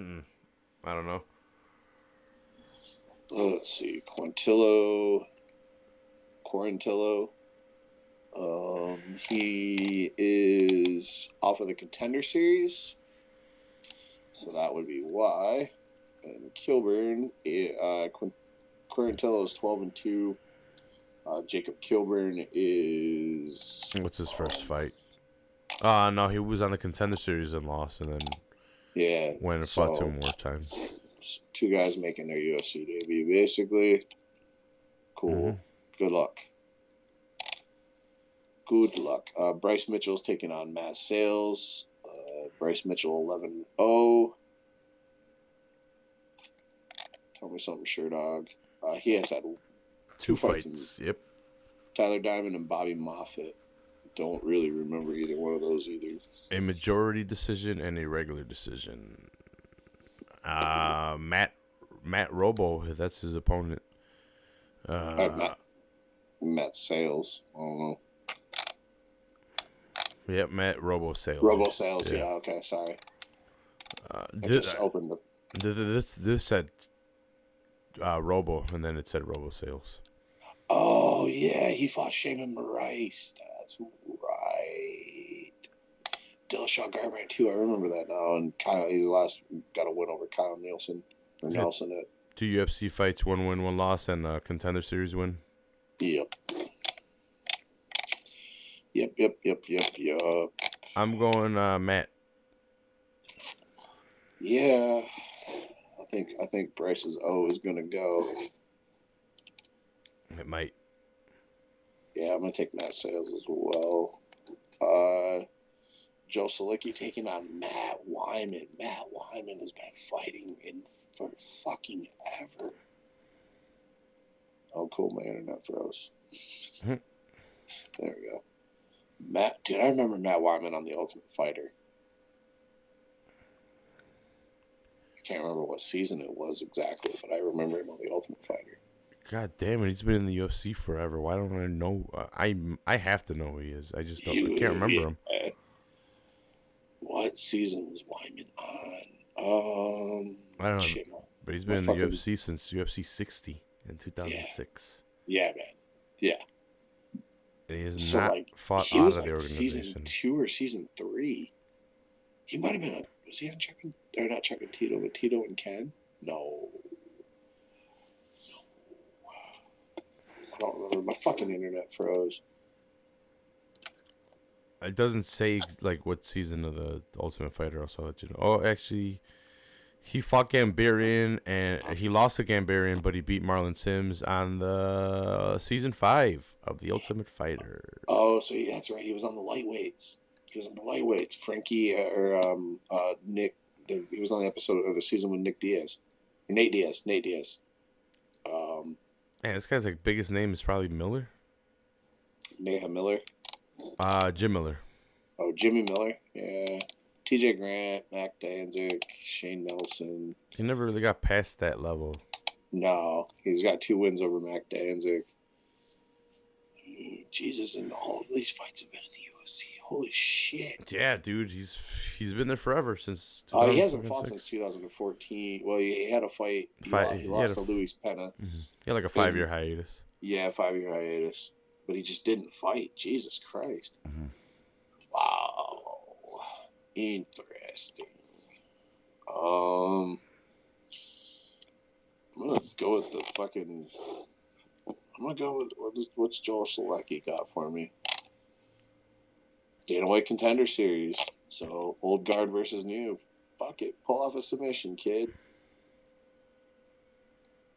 I don't know. Let's see. Quarantillo. He is off of the Contender Series. So that would be why. And Kilburn, Quarantillo is 12-2. Jacob Kilburn is... What's his first fight? No, he was on the Contender Series and lost, and then went and fought 2 more times. 2 guys making their UFC debut, basically. Cool. Mm-hmm. Good luck. Good luck. Bryce Mitchell's taking on Matt Sales. Bryce Mitchell 11-0. Tell me something, sure dog. He has had 2 fights. Yep. Tyler Diamond and Bobby Moffitt. Don't really remember either one of those either. A majority decision and a regular decision. Matt Robo, that's his opponent. Matt Matt Sales. I don't know. Yep, Matt Robo Sales. Robo Sales, yeah. Okay, sorry. I just opened the... This said Robo, and then it said Robo Sales. Oh, yeah, he fought Shaman Rice. That's right. Dillashaw Garbrandt, too. I remember that now. And Kyle, he got a win over Kyle Nelson. Or Nelson at 2 UFC fights, 1 win, 1 loss, and the Contender Series win. Yep. I'm going Matt. Yeah. I think Bryce's O is gonna go. It might. Yeah, I'm gonna take Matt Sales as well. Joe Solicki taking on Matt Wyman. Matt Wyman has been fighting for fucking ever. Oh, cool, my internet froze. There we go. Dude, I remember Matt Wyman on The Ultimate Fighter. I can't remember what season it was exactly, but I remember him on The Ultimate Fighter. God damn it, he's been in the UFC forever. Why don't I know? I have to know who he is. I just don't. I can't remember him. What season was Wyman on? I don't know. But he's been in the UFC since UFC 60 in 2006. Yeah, man. Yeah. And he has not fought out of the organization. Season 2 or season 3. He might have been was he on not Chuck and Tito, but Tito and Ken? No. I don't remember. My fucking internet froze. It doesn't say like what season of the Ultimate Fighter. Also, I'll let you know. Oh, actually, he fought Gambarian and he lost to Gambarian, but he beat Marlon Sims on the season 5 of the Ultimate Fighter. Oh, so that's right. He was on the lightweights. Frankie Nick. He was on the episode of the season with Nate Diaz. Man, this guy's like biggest name is probably Miller. Mayhem Miller. Jim Miller. Oh, Jimmy Miller. Yeah. TJ Grant, Mac Danzig, Shane Nelson. He never really got past that level. No, he's got 2 wins over Mac Danzig. Jesus, and all of these fights have been in the UFC. Holy shit. Yeah, dude, he's been there forever since. He hasn't fought since 2014. Well, he had a fight. He lost to Luis Pena. Mm-hmm. He had like a 5-year hiatus. Yeah, 5-year hiatus. But he just didn't fight. Jesus Christ. Mm-hmm. Wow. Interesting. I'm gonna go with the fucking. I'm gonna go with what's Joel Solecki got for me. Dana White Contender Series. So old guard versus new. Fuck it. Pull off a submission, kid.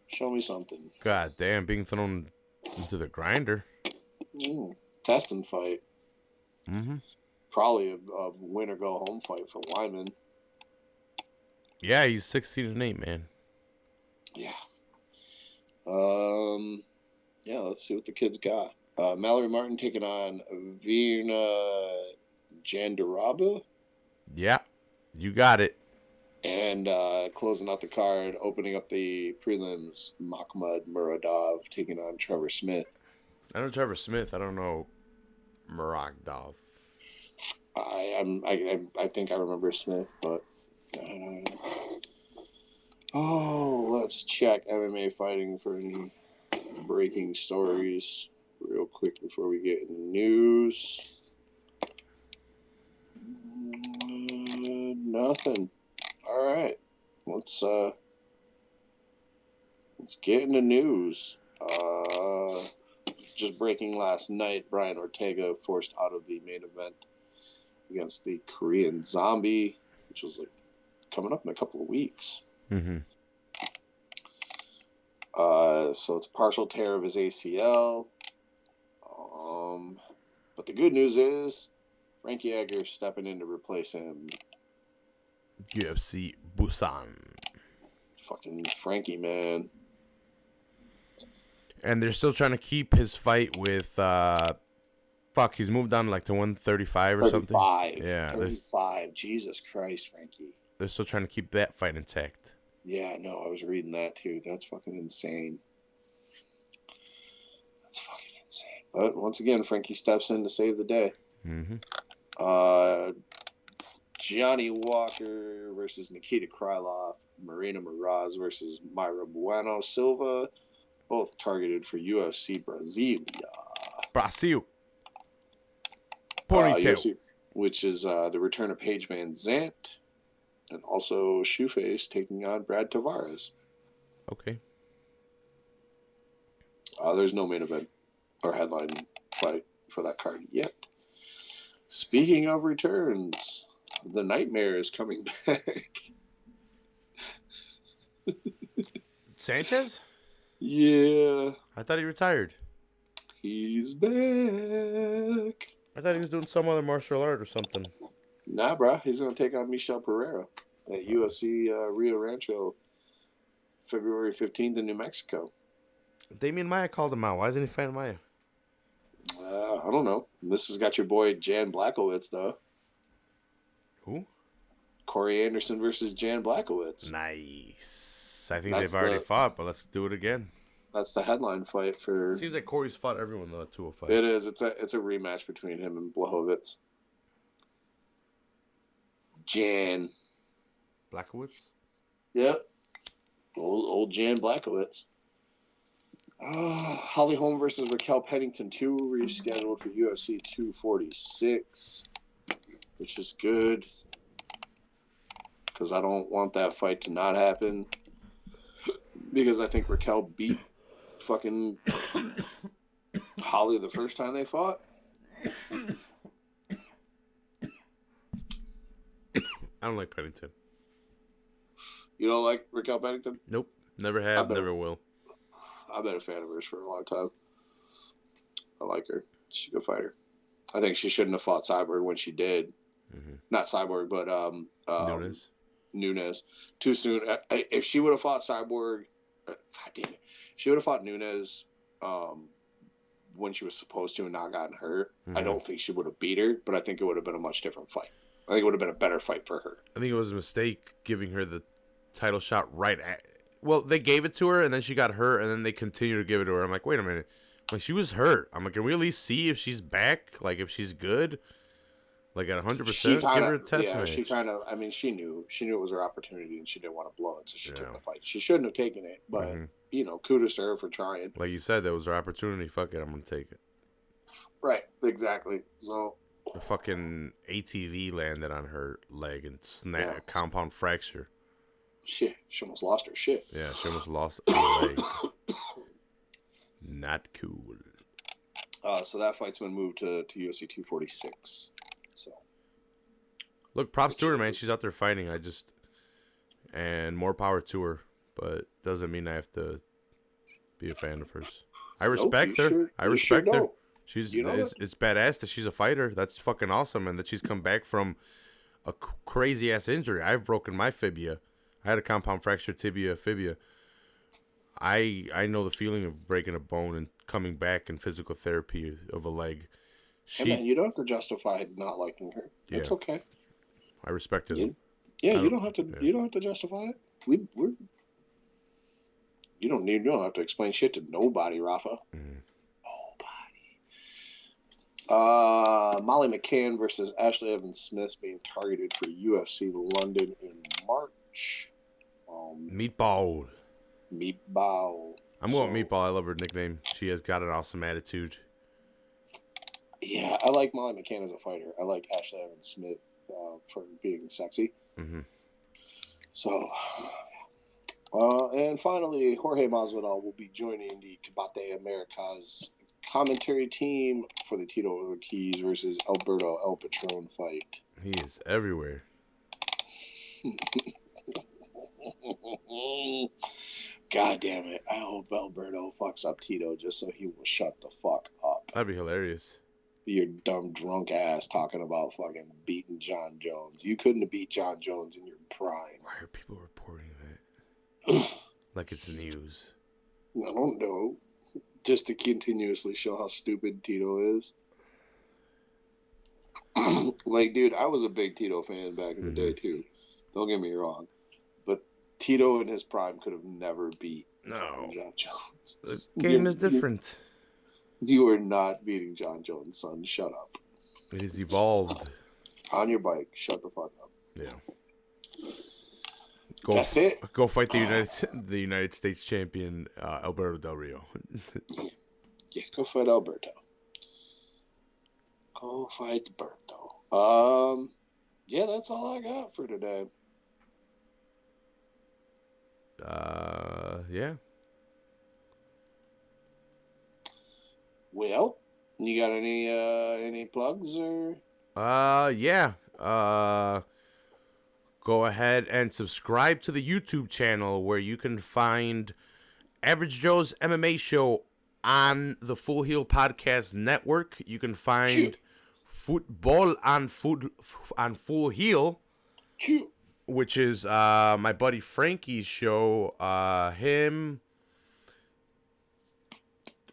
Show me something. God damn, being thrown into the grinder. Testing fight. Mm-hmm. Probably a win or go home fight for Wyman. Yeah, he's 16-8, man. Yeah. Yeah, let's see what the kids got. Mallory Martin taking on Virna Jandiroba. Yeah, you got it. And closing out the card, opening up the prelims, Makhmud Muradov taking on Trevor Smith. I know Trevor Smith. I don't know Muradov. I think I remember Smith, but let's check MMA fighting for any breaking stories real quick before we get in the news. Nothing. All right, let's get into news. Just breaking last night, Brian Ortega forced out of the main event against the Korean Zombie, which was like coming up in a couple of weeks. Mm-hmm. So it's a partial tear of his ACL. But the good news is Frankie Edgar stepping in to replace him. UFC Busan. Fucking Frankie, man. And they're still trying to keep his fight with he's moved on like to 135 or something. Yeah, 35. Jesus Christ, Frankie. They're still trying to keep that fight intact. Yeah, no, I was reading that too. That's fucking insane. But once again, Frankie steps in to save the day. Mm-hmm. Johnny Walker versus Nikita Krylov. Marina Moraz versus Mayra Bueno Silva. Both targeted for UFC Brasilia. Brasil. Ponytail. UFC, which is the return of Paige Van Zandt. And also Shoeface taking on Brad Tavares. Okay. There's no main event or headline fight for that card yet. Speaking of returns, the Nightmare is coming back. Sanchez? Yeah. I thought he retired. He's back. I thought he was doing some other martial art or something. Nah, bro. He's going to take on Michel Pereira at UFC Rio Rancho February 15th in New Mexico. Damian Maia called him out. Why isn't he fighting Maia? I don't know. This has got your boy Jan Blachowicz, though. Who? Corey Anderson versus Jan Blachowicz. Nice. I think they've already fought, but let's do it again. That's the headline fight for... It seems like Corey's fought everyone, though, at 205. It is. It's a rematch between him and Blachowicz. Jan. Blachowicz? Yep. Old Jan Blachowicz. Holly Holm versus Raquel Pennington 2 rescheduled for UFC 246, which is good because I don't want that fight to not happen because I think Raquel beat fucking Holly the first time they fought. I don't like Pennington. You don't like Raquel Pennington? Nope. Never have, never will. I've been a fan of hers for a long time. I like her. She's a good fighter. I think she shouldn't have fought Cyborg when she did. Mm-hmm. Not Cyborg, but Nunes. Too soon. If she would have fought Cyborg, God damn it, she would have fought Nunes when she was supposed to and not gotten hurt. Mm-hmm. I don't think she would have beat her, but I think it would have been a much different fight. I think it would have been a better fight for her. I think it was a mistake giving her the title shot right at... Well, they gave it to her, and then she got hurt, and then they continued to give it to her. I'm like, wait a minute. Like, she was hurt. I'm like, can we at least see if she's back? Like, if she's good? Like, at 100%? Give her a test match. She kind of... I mean, she knew it was her opportunity, and she didn't want to blow it, so she took the fight. She shouldn't have taken it, but, you know, kudos to her for trying. Like you said, that was her opportunity. Fuck it, I'm going to take it. Right, exactly. So... The fucking ATV landed on her leg and snapped a compound fracture. Shit, she almost lost her shit. Yeah, she almost lost her leg. Not cool. So that fight's been moved to UFC 246. So, look, props to her, man. She's out there fighting. And more power to her, but doesn't mean I have to be a fan of hers. I respect her. I respect her. It's badass that she's a fighter. That's fucking awesome, and that she's come back from a crazy ass injury. I've broken my fibia. I had a compound fracture tibia fibia. I know the feeling of breaking a bone and coming back in physical therapy of a leg. Hey man, you don't have to justify not liking her. It's okay. I respect it. You don't have to. Yeah. You don't have to justify it. You don't have to explain shit to nobody, Rafa. Mm. Molly McCann versus Ashley Evans Smith being targeted for UFC London in March. Meatball. I'm going Meatball. I love her nickname. She has got an awesome attitude. Yeah, I like Molly McCann as a fighter. I like Ashley Evans Smith for being sexy. Mm-hmm. So, and finally, Jorge Masvidal will be joining the Combate Americas commentary team for the Tito Ortiz versus Alberto El Patron fight. He is everywhere. God damn it. I hope Alberto fucks up Tito just so he will shut the fuck up. That'd be hilarious. Your dumb drunk ass talking about fucking beating John Jones. You couldn't have beat John Jones in your prime. Why are people reporting that? Like it's news. I don't know. Just to continuously show how stupid Tito is. Like, dude, I was a big Tito fan back in the day, too. Don't get me wrong. But Tito in his prime could have never beat John Jones. The game is different. You are not beating John Jones, son. Shut up. It is evolved. On your bike. Shut the fuck up. Yeah. That's it. Go fight the United States champion Alberto Del Rio. Yeah, go fight Alberto. Go fight Alberto. Yeah, that's all I got for today. Yeah. Well, you got any plugs or? Yeah. Go ahead and subscribe to the YouTube channel where you can find Average Joe's MMA show on the Full Heel Podcast Network. You can find Football on Full Heel, which is my buddy Frankie's show. Him,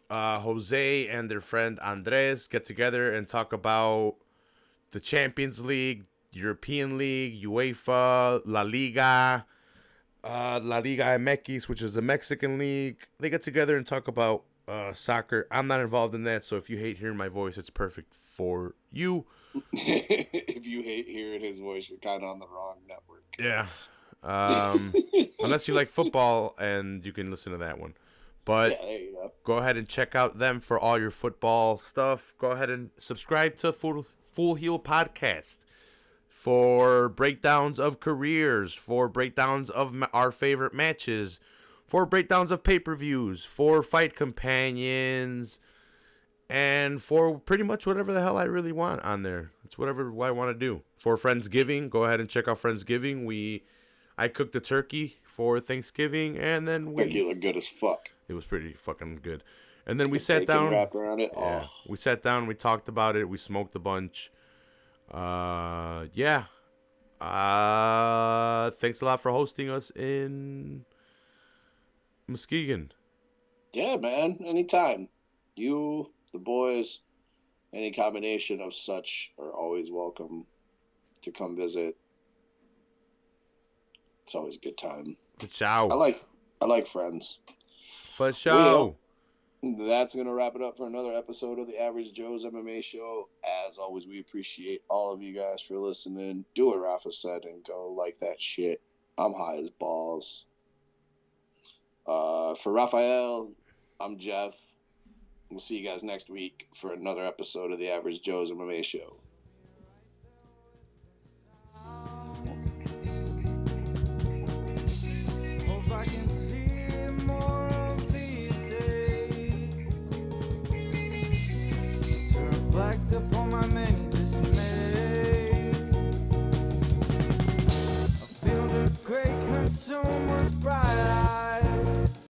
Jose, and their friend Andres get together and talk about the Champions League, European League, UEFA, La Liga MX, which is the Mexican League. They get together and talk about soccer. I'm not involved in that, so if you hate hearing my voice, it's perfect for you. If you hate hearing his voice, you're kind of on the wrong network. Yeah. Unless you like football, and you can listen to that one. But yeah, there you go ahead and check out them for all your football stuff. Go ahead and subscribe to Full Heel Podcast for breakdowns of careers, for breakdowns of our favorite matches, for breakdowns of pay-per-views, for fight companions, and for pretty much whatever the hell I really want on there. It's whatever I want to do. For Friendsgiving, go ahead and check out Friendsgiving. I cooked a turkey for Thanksgiving, and then you look good as fuck. It was pretty fucking good. And then we sat down. Wrapped around it. Yeah, we sat down. We talked about it. We smoked a bunch. Yeah. Thanks a lot for hosting us in Muskegon. Yeah, man. Anytime. You, the boys, any combination of such are always welcome to come visit. It's always a good time. For sure. I like friends. For sure. That's going to wrap it up for another episode of the Average Joe's MMA show. As always, we appreciate all of you guys for listening. Do what Rafa said and go like that shit. I'm high as balls. For Raphael, I'm Jeff. We'll see you guys next week for another episode of the Average Joe's MMA show. Reflect upon my many dismays. I feel the great consumer's pride.